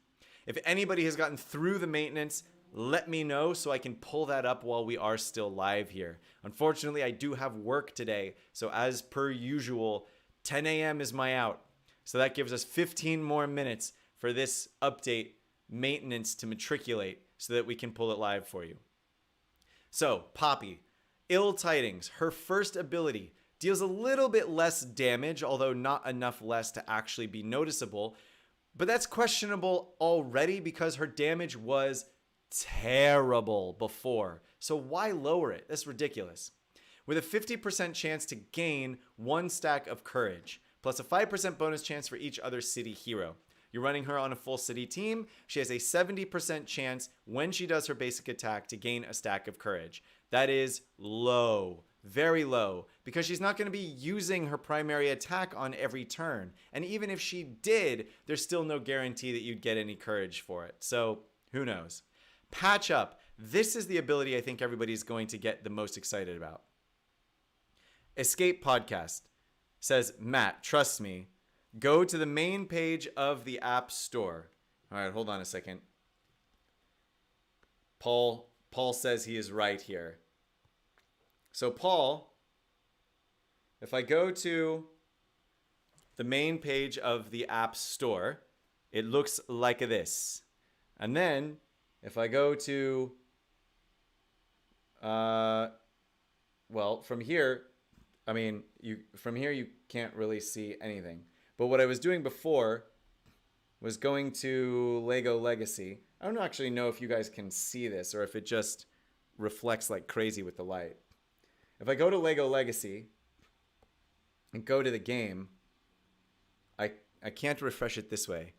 If anybody has gotten through the maintenance, let me know so I can pull that up while we are still live here. Unfortunately, I do have work today, so as per usual, 10 a.m. is my out. So that gives us 15 more minutes for this update maintenance to matriculate so that we can pull it live for you. So, Poppy, Ill Tidings, her first ability deals a little bit less damage, although not enough less to actually be noticeable. But that's questionable already because her damage was terrible before. So why lower it? That's ridiculous. With a 50% chance to gain 1 stack of courage, plus a 5% bonus chance for each other city hero. You're running her on a full city team. She has a 70% chance when she does her basic attack to gain a stack of courage. That is low. Very low, because she's not going to be using her primary attack on every turn. And even if she did, there's still no guarantee that you'd get any courage for it. So who knows? Patch Up. This is the ability I think everybody's going to get the most excited about. Escape Podcast says, Matt, trust me, go to the main page of the App Store. All right, hold on a second. Paul says he is right here. So Paul, if I go to the main page of the App Store, it looks like this. And then if I go to, from here, from here you can't really see anything. But what I was doing before was going to Lego Legacy. I don't actually know if you guys can see this or if it just reflects like crazy with the light. If I go to Lego Legacy and go to the game, I can't refresh it this way.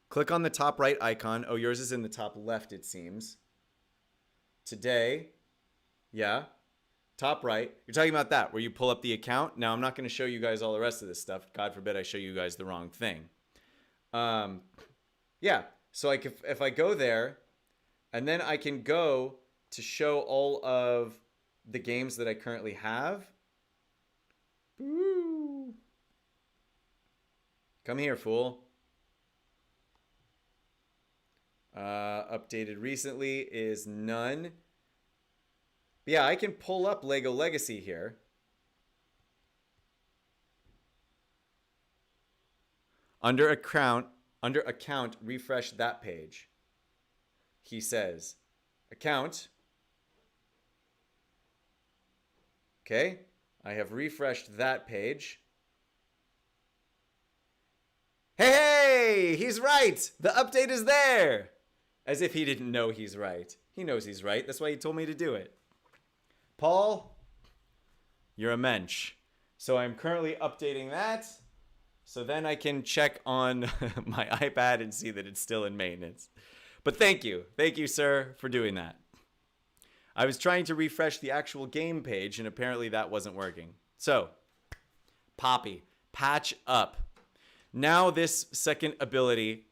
Click on the top right icon. Oh, yours is in the top left, it seems. Today, yeah, top right. You're talking about that, where you pull up the account. Now, I'm not going to show you guys all the rest of this stuff. God forbid I show you guys the wrong thing. Yeah, so if I go there, and then I can go to show all of the games that I currently have. Woo. Come here, fool. Updated recently is none. But yeah, I can pull up Lego Legacy here. Under account, refresh that page. He says, account. Okay, I have refreshed that page. Hey, he's right. The update is there. As if he didn't know he's right. He knows he's right. That's why he told me to do it. Paul, you're a mensch. So I'm currently updating that. So then I can check on my iPad and see that it's still in maintenance. But thank you. Thank you, sir, for doing that. I was trying to refresh the actual game page, and apparently that wasn't working. So, Poppy, Patch Up. Now this second ability,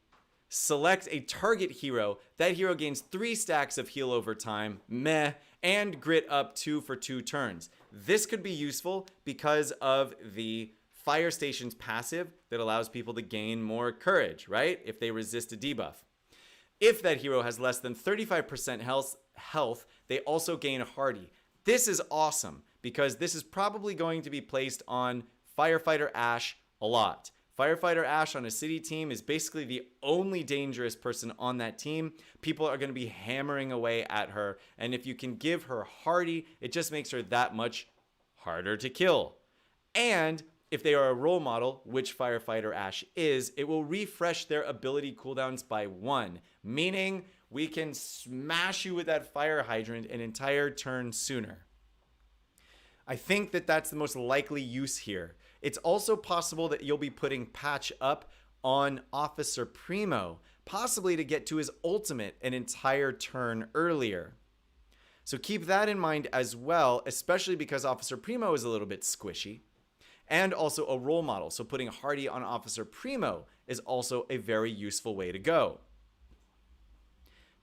select a target hero. That hero gains 3 stacks of heal over time, meh, and grit up 2 for 2 turns. This could be useful because of the Fire Station's passive that allows people to gain more courage, right? If they resist a debuff. If that hero has less than 35% health, they also gain Hardy. This is awesome because this is probably going to be placed on Firefighter Ash a lot. Firefighter Ash on a city team is basically the only dangerous person on that team. People are going to be hammering away at her, and if you can give her Hardy, it just makes her that much harder to kill. And If they are a role model, which firefighter Ash is, it will refresh their ability cooldowns by 1, meaning we can smash you with that fire hydrant an entire turn sooner. I think that that's the most likely use here. It's also possible that you'll be putting Patch up on Officer Primo, possibly to get to his ultimate an entire turn earlier. So keep that in mind as well, especially because Officer Primo is a little bit squishy. And also a role model, so putting Hardy on Officer Primo is also a very useful way to go.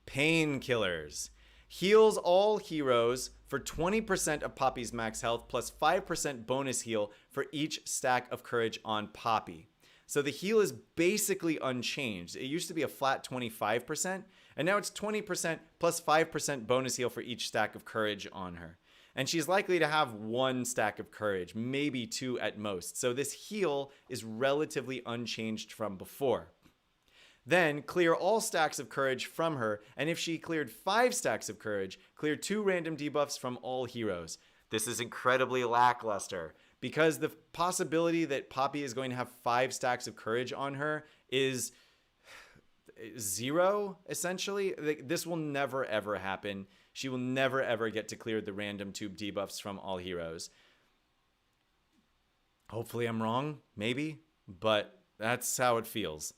Painkillers. Heals all heroes for 20% of Poppy's max health plus 5% bonus heal for each stack of courage on Poppy. So the heal is basically unchanged. It used to be a flat 25%, and now it's 20% plus 5% bonus heal for each stack of courage on her. And she's likely to have 1 stack of courage, maybe 2 at most. So this heal is relatively unchanged from before. Then clear all stacks of courage from her, and if she cleared 5 stacks of courage, clear 2 random debuffs from all heroes. This is incredibly lackluster, because the possibility that Poppy is going to have 5 stacks of courage on her is 0, essentially. This will never ever happen. She will never ever get to clear the random tube debuffs from all heroes. Hopefully I'm wrong, maybe, but that's how it feels.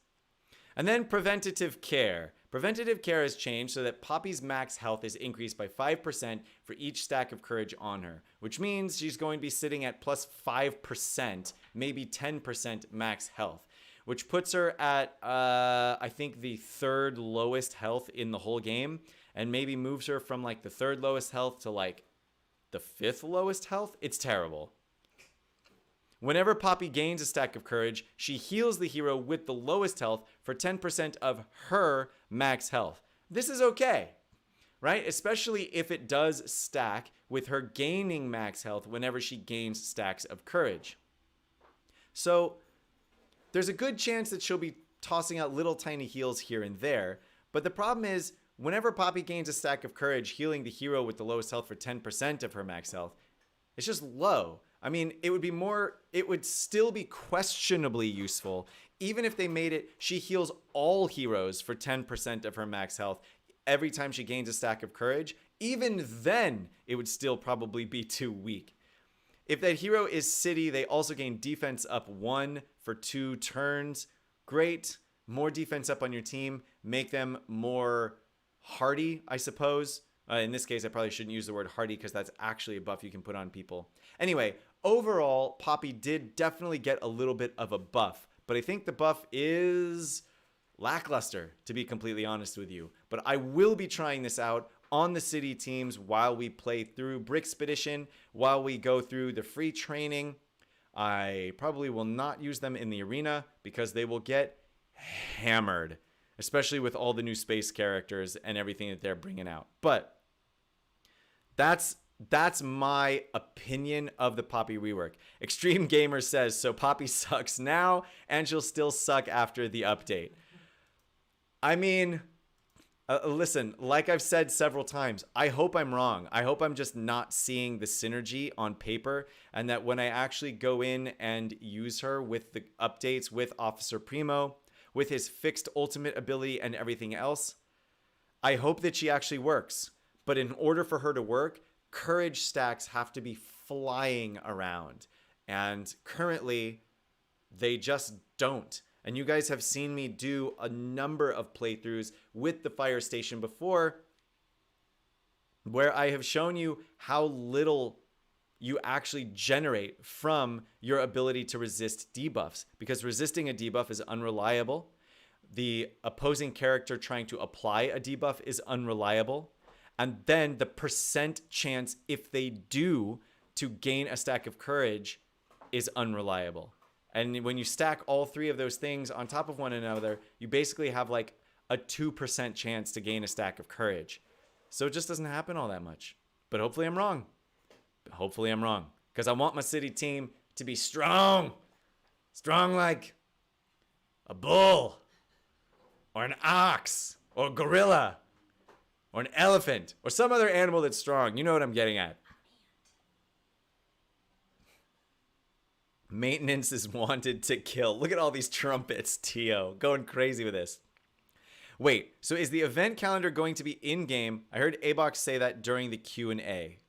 And then preventative care. Preventative care has changed so that Poppy's max health is increased by 5% for each stack of courage on her, which means she's going to be sitting at plus 5%, maybe 10% max health, which puts her at, I think, the 3rd lowest health in the whole game, and maybe moves her from like the 3rd lowest health to like the 5th lowest health. It's terrible. Whenever Poppy gains a stack of courage, she heals the hero with the lowest health for 10% of her max health. This is okay, right? Especially if it does stack with her gaining max health whenever she gains stacks of courage. So there's a good chance that she'll be tossing out little tiny heals here and there, but the problem is whenever Poppy gains a stack of courage, healing the hero with the lowest health for 10% of her max health, it's just low. I mean, it would still be questionably useful, even if they made it, she heals all heroes for 10% of her max health every time she gains a stack of courage. Even then, it would still probably be too weak. If that hero is City, they also gain defense up 1 for 2 turns. Great. More defense up on your team. Make them more hardy, I suppose. In this case, I probably shouldn't use the word hardy because that's actually a buff you can put on people. Anyway, overall, Poppy did definitely get a little bit of a buff, but I think the buff is lackluster, to be completely honest with you. But I will be trying this out on the City teams while we play through Brickspedition, while we go through the free training. I probably will not use them in the arena because they will get hammered, especially with all the new space characters and everything that they're bringing out. But that's my opinion of the Poppy rework. Extreme Gamer says, so Poppy sucks now and she'll still suck after the update. I mean, listen, like I've said several times, I hope I'm wrong. I hope I'm just not seeing the synergy on paper, and that when I actually go in and use her with the updates with Officer Primo, with his fixed ultimate ability and everything else, I hope that she actually works. But in order for her to work, courage stacks have to be flying around. And currently, they just don't. And you guys have seen me do a number of playthroughs with the fire station before, where I have shown you how little you actually generate from your ability to resist debuffs, because resisting a debuff is unreliable. The opposing character trying to apply a debuff is unreliable. And then the percent chance, if they do, to gain a stack of courage is unreliable. And when you stack all 3 of those things on top of one another, you basically have like a 2% chance to gain a stack of courage. So it just doesn't happen all that much. But hopefully I'm wrong. Hopefully I'm wrong. Because I want my City team to be strong. Strong like a bull, or an ox, or a gorilla, or an elephant, or some other animal that's strong. You know what I'm getting at. Maintenance is wanted to kill. Look at all these trumpets, Tio. Going crazy with this. Wait, so is the event calendar going to be in-game? I heard Abox say that during the Q&A.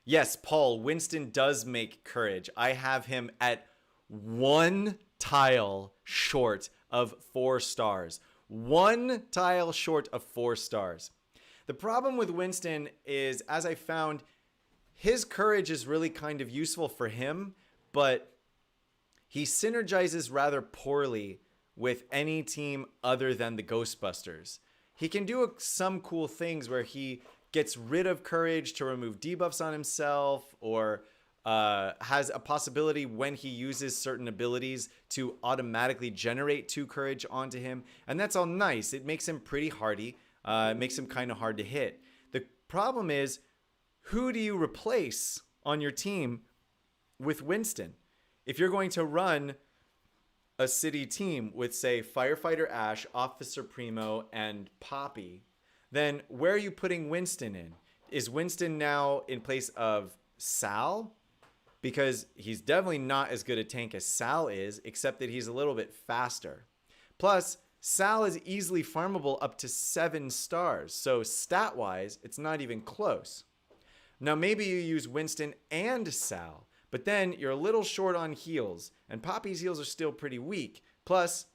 Yes, Paul, Winston does make courage. I have him at 1 tile short of 4 stars. 1 tile short of 4 stars. The problem with Winston is, as I found, his courage is really kind of useful for him, but he synergizes rather poorly with any team other than the Ghostbusters. He can do some cool things where he gets rid of courage to remove debuffs on himself, or has a possibility when he uses certain abilities to automatically generate 2 courage onto him. And that's all nice. It makes him pretty hardy. It makes him kind of hard to hit. The problem is, who do you replace on your team with Winston? If you're going to run a city team with, say, Firefighter Ash, Officer Primo, and Poppy, then where are you putting Winston in? Is Winston now in place of Sal? Because he's definitely not as good a tank as Sal is, except that he's a little bit faster. Plus, Sal is easily farmable up to 7 stars, so stat-wise, it's not even close. Now, maybe you use Winston and Sal, but then you're a little short on heals, and Poppy's heals are still pretty weak. Plus,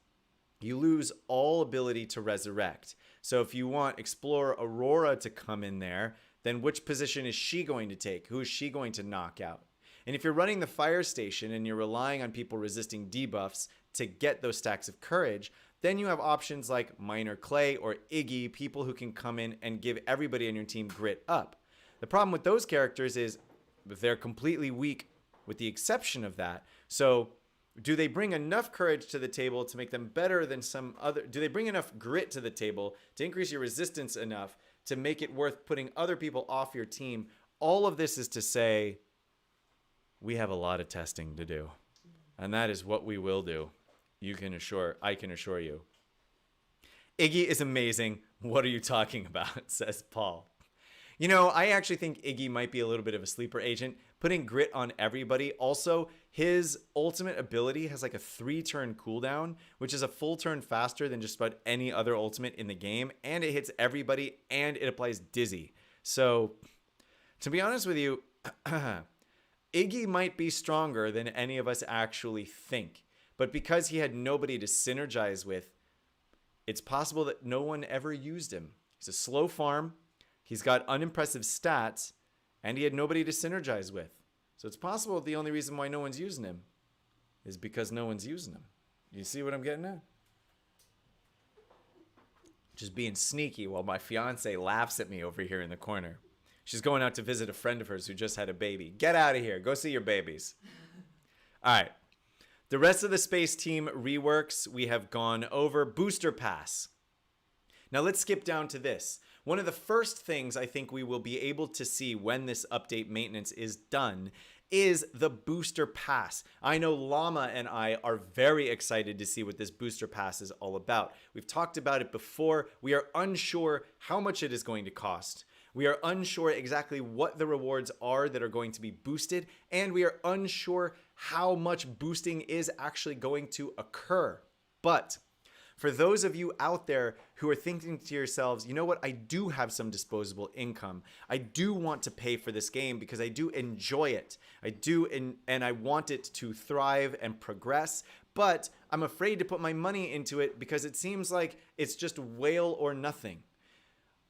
you lose all ability to resurrect. So if you want Explorer Aurora to come in there, then which position is she going to take? Who is she going to knock out? And if you're running the fire station and you're relying on people resisting debuffs to get those stacks of courage, then you have options like Minor Clay or Iggy, people who can come in and give everybody on your team grit up. The problem with those characters is they're completely weak with the exception of that. So do they bring enough courage to the table to make them better than some other? Do they bring enough grit to the table to increase your resistance enough to make it worth putting other people off your team? All of this is to say, we have a lot of testing to do. And that is what we will do. I can assure you. Iggy is amazing. What are you talking about? Says Paul. You know, I actually think Iggy might be a little bit of a sleeper agent, putting grit on everybody. Also, his ultimate ability has like a 3-turn cooldown, which is a full turn faster than just about any other ultimate in the game, and it hits everybody, and it applies Dizzy. So, to be honest with you, Iggy might be stronger than any of us actually think, but because he had nobody to synergize with, it's possible that no one ever used him. He's a slow farm. He's got unimpressive stats, and he had nobody to synergize with. So it's possible that the only reason why no one's using him is because no one's using him. You see what I'm getting at? Just being sneaky while my fiance laughs at me over here in the corner. She's going out to visit a friend of hers who just had a baby. Get out of here. Go see your babies. All right. The rest of the space team reworks we have gone over. Booster Pass. Now let's skip down to this. One of the first things I think we will be able to see when this update maintenance is done is the Booster Pass. I know Llama and I are very excited to see what this Booster Pass is all about. We've talked about it before. We are unsure how much it is going to cost. We are unsure exactly what the rewards are that are going to be boosted, and we are unsure how much boosting is actually going to occur. But for those of you out there who are thinking to yourselves, you know what, I do have some disposable income. I do want to pay for this game because I do enjoy it. And I want it to thrive and progress, but I'm afraid to put my money into it because it seems like it's just whale or nothing.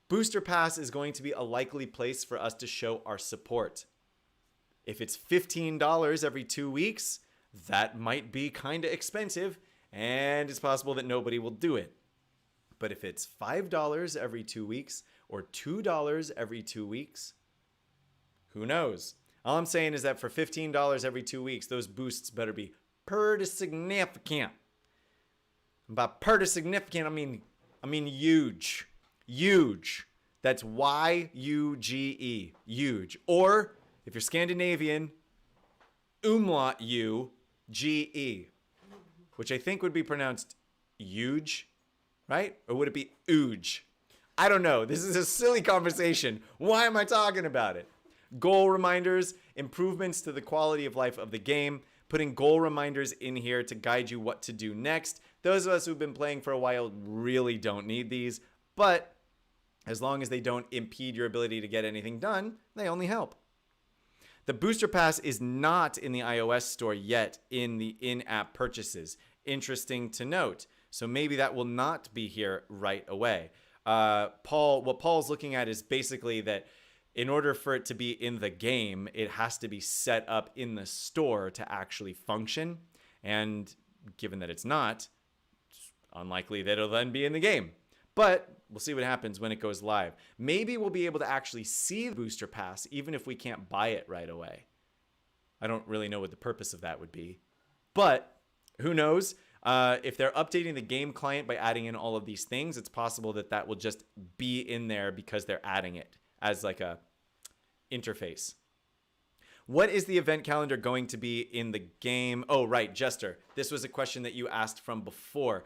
Booster Pass is going to be a likely place for us to show our support. If it's $15 every 2 weeks, that might be kind of expensive, and it's possible that nobody will do it. But if it's $5 every 2 weeks or $2 every 2 weeks, who knows? All I'm saying is that for $15 every 2 weeks, those boosts better be pretty significant. By pretty significant, I mean huge. Huge. That's Y-U-G-E. Huge. Or, if you're Scandinavian, umlaut U-G-E. Which I think would be pronounced huge, right? Or would it be ooge? I don't know. This is a silly conversation. Why am I talking about it? Goal reminders, improvements to the quality of life of the game, putting goal reminders in here to guide you what to do next. Those of us who've been playing for a while really don't need these, but as long as they don't impede your ability to get anything done, they only help. The Booster Pass is not in the iOS store yet in the in-app purchases. Interesting to note. So maybe that will not be here right away. What Paul's looking at is basically that in order for it to be in the game, it has to be set up in the store to actually function. And given that it's not, it's unlikely that it'll then be in the game. But we'll see what happens when it goes live. Maybe we'll be able to actually see the Booster Pass even if we can't buy it right away. I don't really know what the purpose of that would be. But who knows? If they're updating the game client by adding in all of these things, it's possible that that will just be in there because they're adding it as like a interface. What is the event calendar going to be in the game? Oh, right, Jester. This was a question that you asked from before.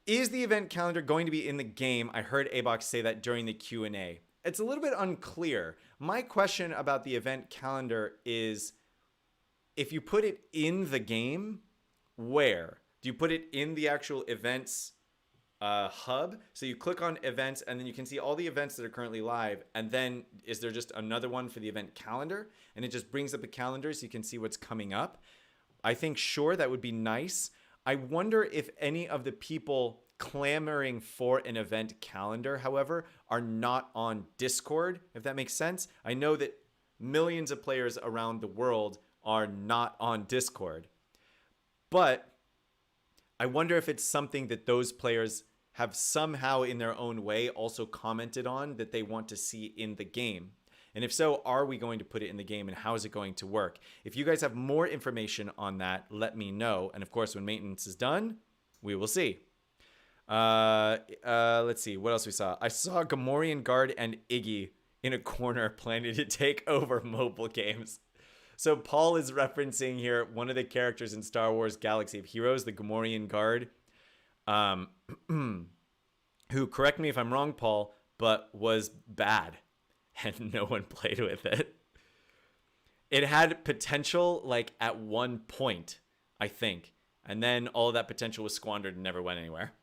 Is the event calendar going to be in the game? I heard Abox say that during the Q&A. It's a little bit unclear. My question about the event calendar is, if you put it in the game, where? Do you put it in the actual events hub? So you click on events and then you can see all the events that are currently live. And then is there just another one for the event calendar? And it just brings up a calendar so you can see what's coming up. I think, sure, that would be nice. I wonder if any of the people clamoring for an event calendar, however, are not on Discord, if that makes sense. I know that millions of players around the world are not on Discord. But I wonder if it's something that those players have somehow in their own way also commented on that they want to see in the game. And if so, are we going to put it in the game and how is it going to work? If you guys have more information on that, let me know. And of course, when maintenance is done, we will see. Let's see what else we saw. I saw Gamorrean Guard and Iggy in a corner planning to take over mobile games. So Paul is referencing here one of the characters in Star Wars Galaxy of Heroes, the Gamorrean Guard, who, correct me if I'm wrong, Paul, but was bad. And no one played with it. It had potential, like, at one point, I think. And then all of that potential was squandered and never went anywhere.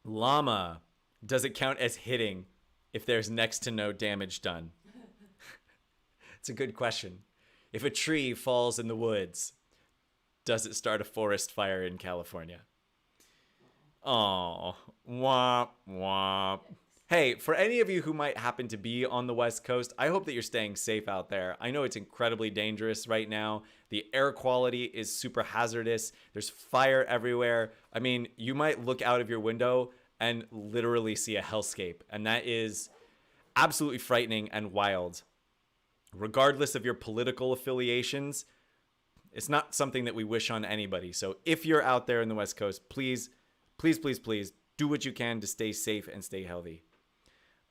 Llama. Does it count as hitting if there's next to no damage done? It's a good question. If a tree falls in the woods, does it start a forest fire in California? Oh, womp, womp. Hey, for any of you who might happen to be on the West Coast, I hope that you're staying safe out there. I know it's incredibly dangerous right now. The air quality is super hazardous. There's fire everywhere. I mean, you might look out of your window and literally see a hellscape, and that is absolutely frightening and wild. Regardless of your political affiliations, it's not something that we wish on anybody. So if you're out there in the West Coast, please, please, please, please do what you can to stay safe and stay healthy.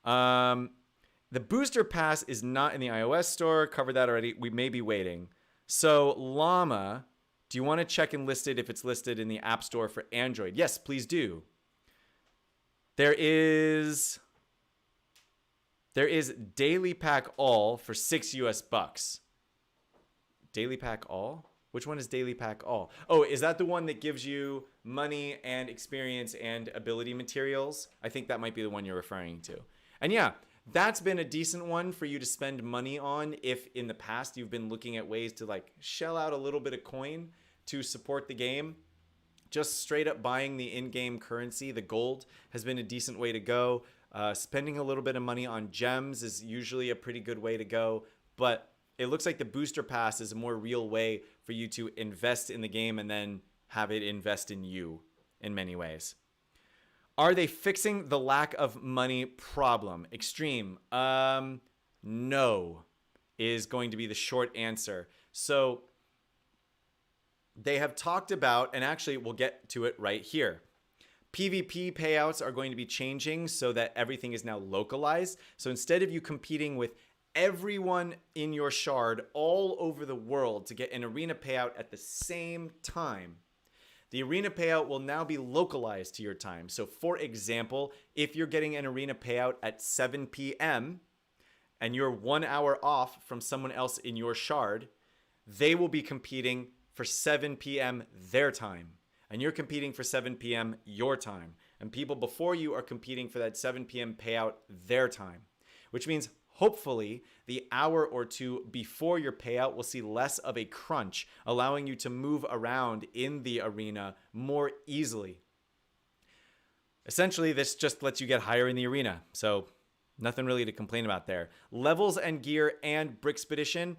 The Booster Pass is not in the iOS store. Covered that already. We may be waiting. So Llama, do you want to check and list it if it's listed in the App Store for Android? Yes, please do. There is Daily Pack All for $6 US. Daily Pack All? Which one is Daily Pack All? Oh, is that the one that gives you money and experience and ability materials? I think that might be the one you're referring to. And yeah, that's been a decent one for you to spend money on if in the past you've been looking at ways to like shell out a little bit of coin to support the game. Just straight up buying the in-game currency, the gold, has been a decent way to go. Spending a little bit of money on gems is usually a pretty good way to go. But it looks like the Booster Pass is a more real way for you to invest in the game and then have it invest in you in many ways. Are they fixing the lack of money problem? Extreme. No is going to be the short answer. So they have talked about, and actually we'll get to it right here. PvP payouts are going to be changing so that everything is now localized. So instead of you competing with everyone in your shard all over the world to get an arena payout at the same time, the arena payout will now be localized to your time. So for example, if you're getting an arena payout at 7 p.m. and you're 1 hour off from someone else in your shard, they will be competing for 7 p.m. their time. And you're competing for 7 p.m. your time. And people before you are competing for that 7 p.m. payout their time. Which means hopefully the hour or two before your payout will see less of a crunch, allowing you to move around in the arena more easily. Essentially, this just lets you get higher in the arena. So nothing really to complain about there. Levels and gear and Brickspedition.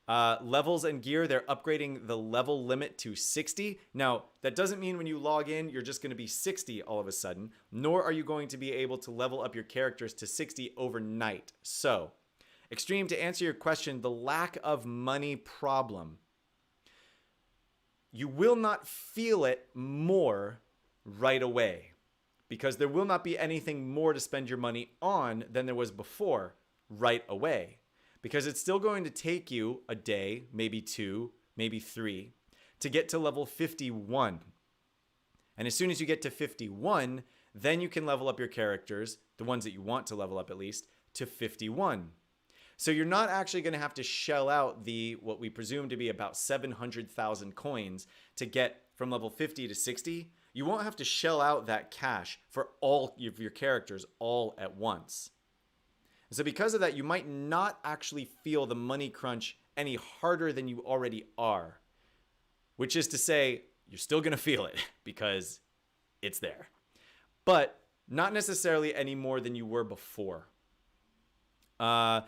Levels and gear, they're upgrading the level limit to 60. Now, that doesn't mean when you log in, you're just going to be 60 all of a sudden, nor are you going to be able to level up your characters to 60 overnight. So, Extreme, to answer your question, the lack of money problem, you will not feel it more right away because there will not be anything more to spend your money on than there was before right away. Because it's still going to take you a day, maybe 2, maybe 3, to get to level 51. And as soon as you get to 51, then you can level up your characters, the ones that you want to level up at least, to 51. So you're not actually going to have to shell out what we presume to be about 700,000 coins to get from level 50 to 60. You won't have to shell out that cash for all of your characters all at once. So because of that, you might not actually feel the money crunch any harder than you already are. Which is to say, you're still going to feel it because it's there. But not necessarily any more than you were before. And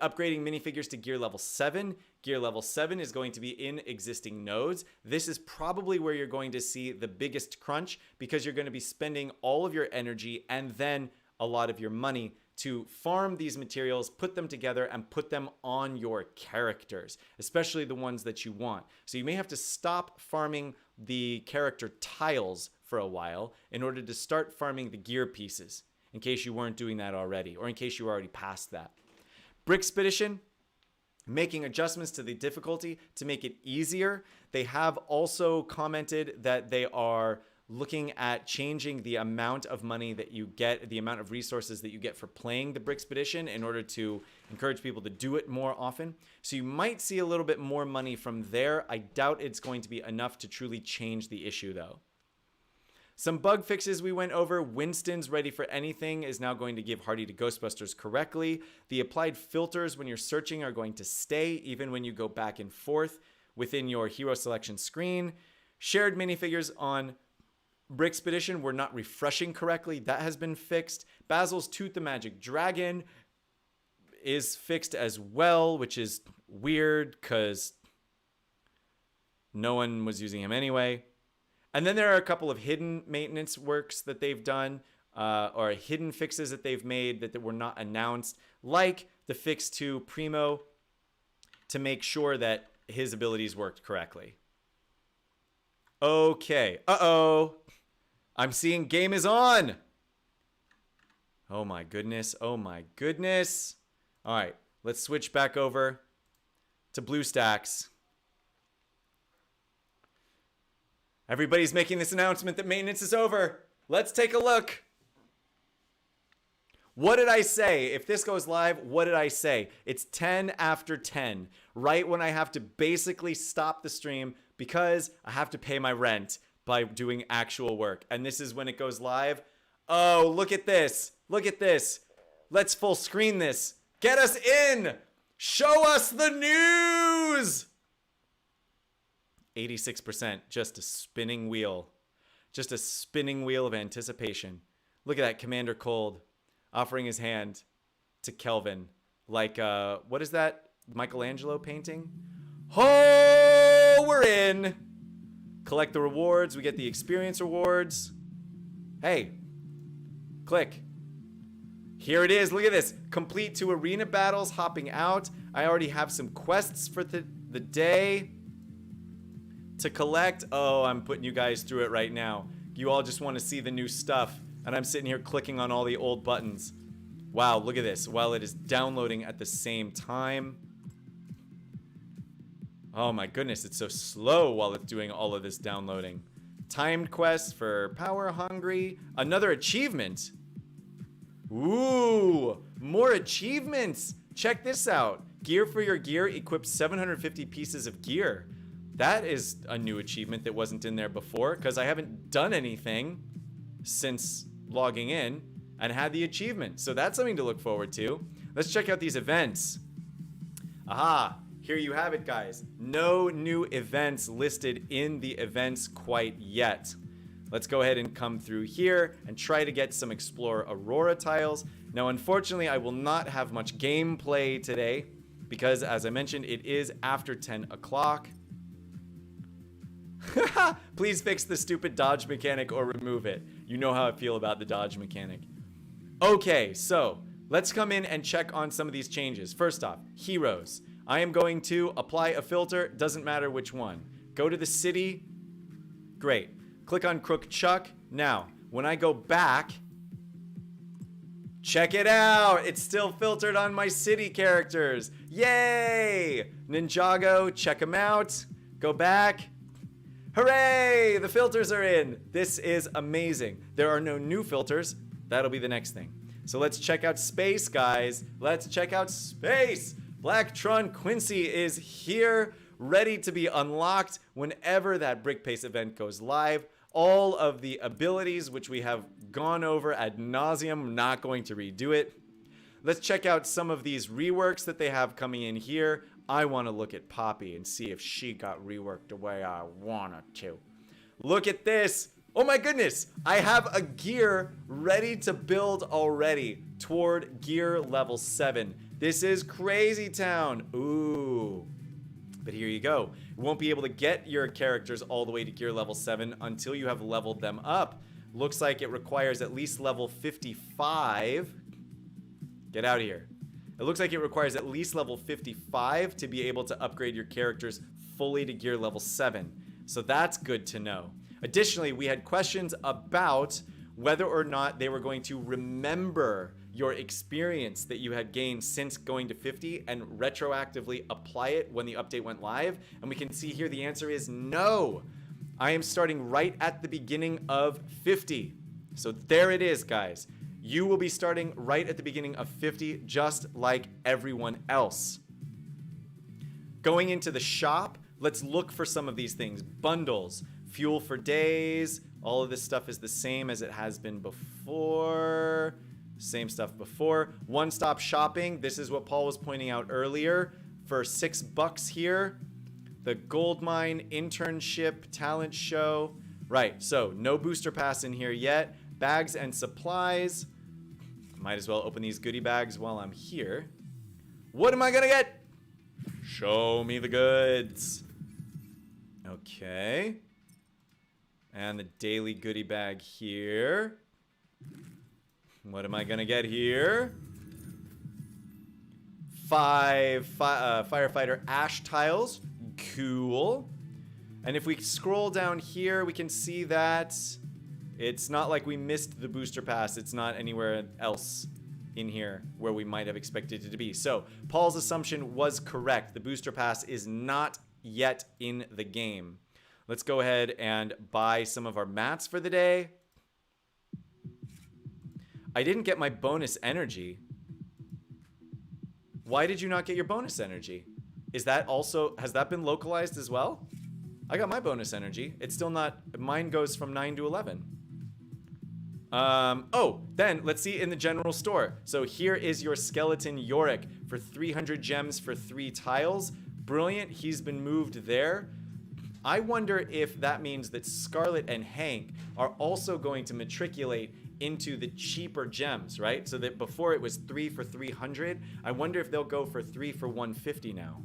upgrading minifigures to gear level 7. Gear level 7 is going to be in existing nodes. This is probably where you're going to see the biggest crunch because you're going to be spending all of your energy and then a lot of your money to farm these materials, put them together, and put them on your characters, especially the ones that you want. So you may have to stop farming the character tiles for a while in order to start farming the gear pieces, in case you weren't doing that already, or in case you were already past that. Brickspedition, making adjustments to the difficulty to make it easier. They have also commented that they are looking at changing the amount of money that you get, the amount of resources that you get for playing the Brickspedition in order to encourage people to do it more often. So you might see a little bit more money from there. I doubt it's going to be enough to truly change the issue though. Some bug fixes we went over. Winston's Ready for Anything is now going to give Hardy to Ghostbusters correctly. The applied filters when you're searching are going to stay even when you go back and forth within your hero selection screen. Shared minifigures on Brickspedition were not refreshing correctly. That has been fixed. Basil's Tooth the Magic Dragon is fixed as well, which is weird because no one was using him anyway. And then there are a couple of hidden maintenance works that they've done or hidden fixes that they've made that were not announced, like the fix to Primo to make sure that his abilities worked correctly. Okay. Uh-oh. I'm seeing game is on. Oh my goodness. Oh my goodness. All right. Let's switch back over to BlueStacks. Everybody's making this announcement that maintenance is over. Let's take a look. What did I say? If this goes live, what did I say? It's 10 after 10, right when I have to basically stop the stream because I have to pay my rent by doing actual work. And this is when it goes live. Oh, look at this. Look at this. Let's full screen this. Get us in. Show us the news. 86%, just a spinning wheel. Just a spinning wheel of anticipation. Look at that, Commander Cold offering his hand to Kelvin. Like, what is that Michelangelo painting? Oh, we're in. Collect the rewards. We get the experience rewards. Hey, click. Here it is. Look at this. Complete 2 arena battles, hopping out. I already have some quests for the day to collect. Oh, I'm putting you guys through it right now. You all just want to see the new stuff. And I'm sitting here clicking on all the old buttons. Wow, look at this. While it is downloading at the same time. Oh my goodness, it's so slow while it's doing all of this downloading. Timed quests for Power Hungry. Another achievement. Ooh, more achievements. check this out. Gear for your gear equips 750 pieces of gear. That is a new achievement that wasn't in there before because I haven't done anything since logging in and had the achievement. So that's something to look forward to. Let's check out these events. Aha, here you have it, guys. No new events listed in the events quite yet. Let's go ahead and come through here and try to get some Explore Aurora tiles. Now, unfortunately, I will not have much gameplay today because, as I mentioned, it is after 10 o'clock. Please fix the stupid dodge mechanic or remove it. You know how I feel about the dodge mechanic. Okay, so let's come in and check on some of these changes. First off, heroes. I am going to apply a filter, doesn't matter which one. Go to the city, great. Click on Crook Chuck. Now, when I go back, check it out. It's still filtered on my city characters. Yay! Ninjago, check them out. Go back. Hooray! The filters are in. This is amazing. There are no new filters. That'll be the next thing. So let's check out space, guys. Let's check out space. Blacktron Quincy is here, ready to be unlocked whenever that Brick Pace event goes live. All of the abilities, which we have gone over ad nauseum, not going to redo it. Let's check out some of these reworks that they have coming in here. I want to look at Poppy and see if she got reworked the way I want her to. Look at this. Oh my goodness. I have a gear ready to build already toward gear level 7. This is Crazy Town. Ooh. But here you go. You won't be able to get your characters all the way to gear level 7 until you have leveled them up. Looks like it requires at least level 55. Get out of here. It looks like it requires at least level 55 to be able to upgrade your characters fully to gear level 7. So that's good to know. Additionally, we had questions about whether or not they were going to remember your experience that you had gained since going to 50 and retroactively apply it when the update went live. And we can see here the answer is no. I am starting right at the beginning of 50. So there it is, guys. You will be starting right at the beginning of 50, just like everyone else. Going into the shop, let's look for some of these things. Bundles, fuel for days. All of this stuff is the same as it has been before. Same stuff before. One-stop shopping. This is what Paul was pointing out earlier. For $6 here. The gold mine, internship, talent show. Right, so no booster pass in here yet. Bags and supplies. Might as well open these goodie bags while I'm here. What am I gonna get? Show me the goods. Okay. And the daily goodie bag here. What am I gonna get here? 5 firefighter ash tiles. Cool. And if we scroll down here, we can see that it's not like we missed the booster pass. It's not anywhere else in here where we might have expected it to be. So Paul's assumption was correct. The booster pass is not yet in the game. Let's go ahead and buy some of our mats for the day. I didn't get my bonus energy. Why did you not get your bonus energy? Is that also, has that been localized as well? I got my bonus energy. It's still not, mine goes from 9 to 11. Oh, then let's see in the general store. So here is your skeleton Yorick for 300 gems for 3 tiles. Brilliant, he's been moved there. I wonder if that means that Scarlet and Hank are also going to matriculate into the cheaper gems, right? So that before it was 3 for 300. I wonder if they'll go for 3 for 150 now.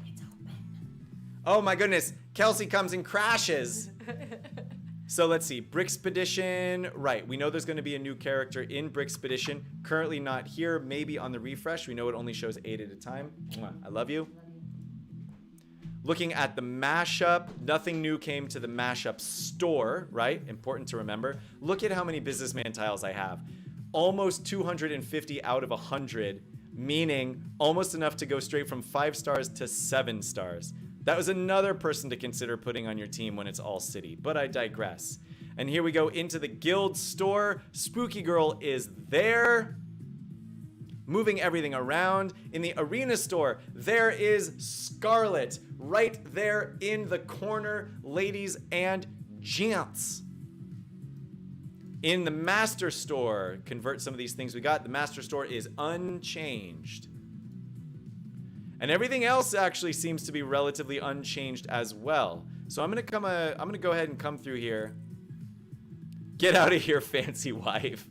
It's open. Oh my goodness, Kelsey comes and crashes. So let's see, Brickspedition, right, we know there's going to be a new character in Brickspedition, currently not here, maybe on the refresh, we know it only shows 8 at a time. I love you. Looking at the mashup, nothing new came to the mashup store, right? Important to remember. Look at how many businessman tiles I have. Almost 250 out of 100, meaning almost enough to go straight from 5 stars to 7 stars. That was another person to consider putting on your team when it's all city, but I digress. And here we go into the guild store. Spooky Girl is there. Moving everything around. In the arena store, there is Scarlet right there in the corner, ladies and gents. In the master store, convert some of these things we got. The master store is unchanged. And everything else actually seems to be relatively unchanged as well. So I'm gonna go ahead and come through here. Get out of here, fancy wife.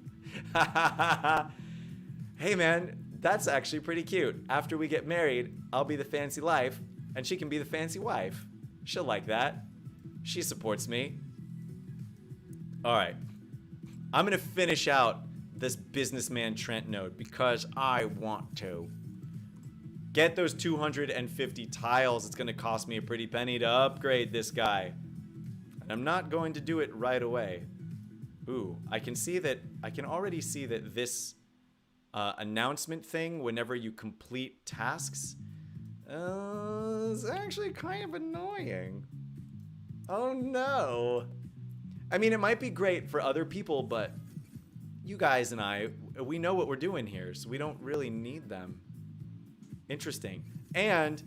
Hey man, that's actually pretty cute. After we get married, I'll be the fancy life, and she can be the fancy wife. She'll like that. She supports me. All right. I'm gonna finish out this businessman Trent node because I want to. Get those 250 tiles. It's gonna cost me a pretty penny to upgrade this guy. And I'm not going to do it right away. Ooh, I can already see that this announcement thing whenever you complete tasks is actually kind of annoying. Oh no. I mean, it might be great for other people, but you guys and I, we know what we're doing here, so we don't really need them. Interesting. And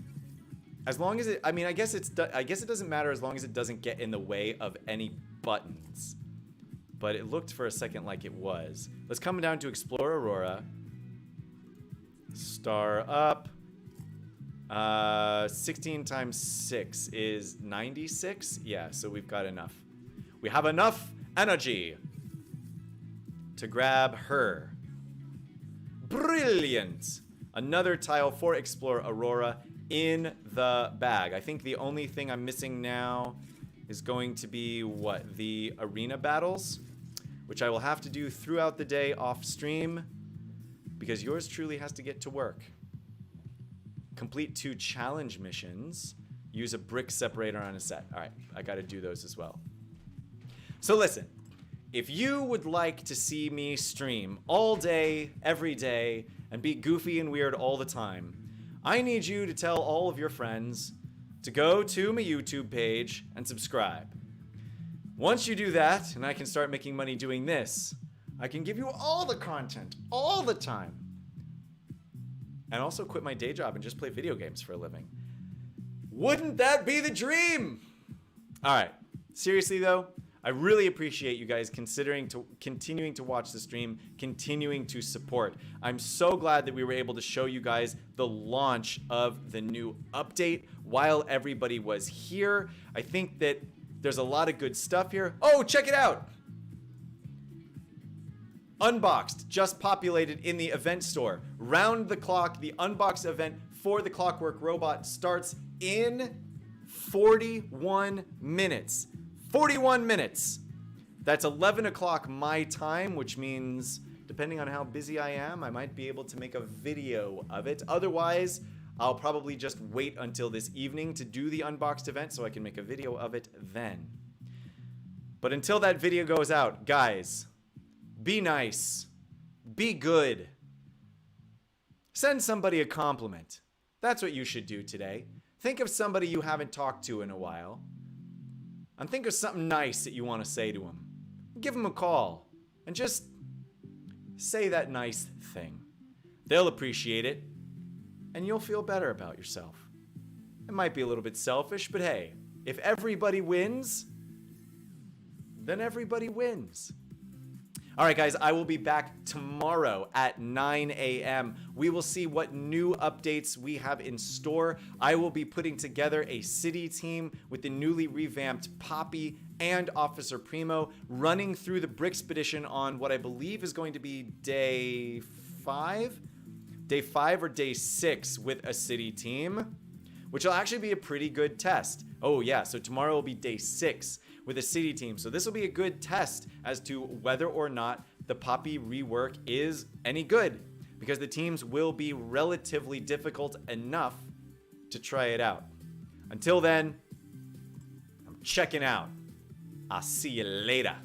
as long as I guess it doesn't matter as long as it doesn't get in the way of any buttons. But it looked for a second like it was. Let's come down to Explore Aurora. Star up. 16 times 6 is 96. Yeah, so we've got enough. We have enough energy to grab her. Brilliant. Another tile for Explore Aurora in the bag. I think the only thing I'm missing now is going to be what? The arena battles, which I will have to do throughout the day off stream because yours truly has to get to work. Complete 2 challenge missions. Use a brick separator on a set. All right, I got to do those as well. So listen, if you would like to see me stream all day, every day, and be goofy and weird all the time, I need you to tell all of your friends to go to my YouTube page and subscribe. Once you do that, and I can start making money doing this, I can give you all the content, all the time. And also quit my day job and just play video games for a living. Wouldn't that be the dream? All right, seriously though, I really appreciate you guys continuing to watch the stream, continuing to support. I'm so glad that we were able to show you guys the launch of the new update while everybody was here. I think that there's a lot of good stuff here. Oh, check it out. Unboxed just populated in the event store. Round the clock, the Unboxed event for the Clockwork Robot starts in 41 minutes. 41 minutes. That's 11 o'clock my time, which means depending on how busy I am, I might be able to make a video of it. Otherwise, I'll probably just wait until this evening to do the Unboxed event so I can make a video of it then. But until that video goes out, guys, be nice. Be good. Send somebody a compliment. That's what you should do today. Think of somebody you haven't talked to in a while. And think of something nice that you want to say to them. Give them a call. And just say that nice thing. They'll appreciate it. And you'll feel better about yourself. It might be a little bit selfish, but hey, if everybody wins, then everybody wins. All right, guys, I will be back tomorrow at 9 a.m. We will see what new updates we have in store. I will be putting together a city team with the newly revamped Poppy and Officer Primo, running through the Brickspedition on what I believe is going to be day 5? Day 5 or day 6 with a city team, which will actually be a pretty good test. Oh yeah, so tomorrow will be day 6 with a city team. So this will be a good test as to whether or not the Poppy rework is any good, because the teams will be relatively difficult enough to try it out. Until then, I'm checking out. I'll see you later.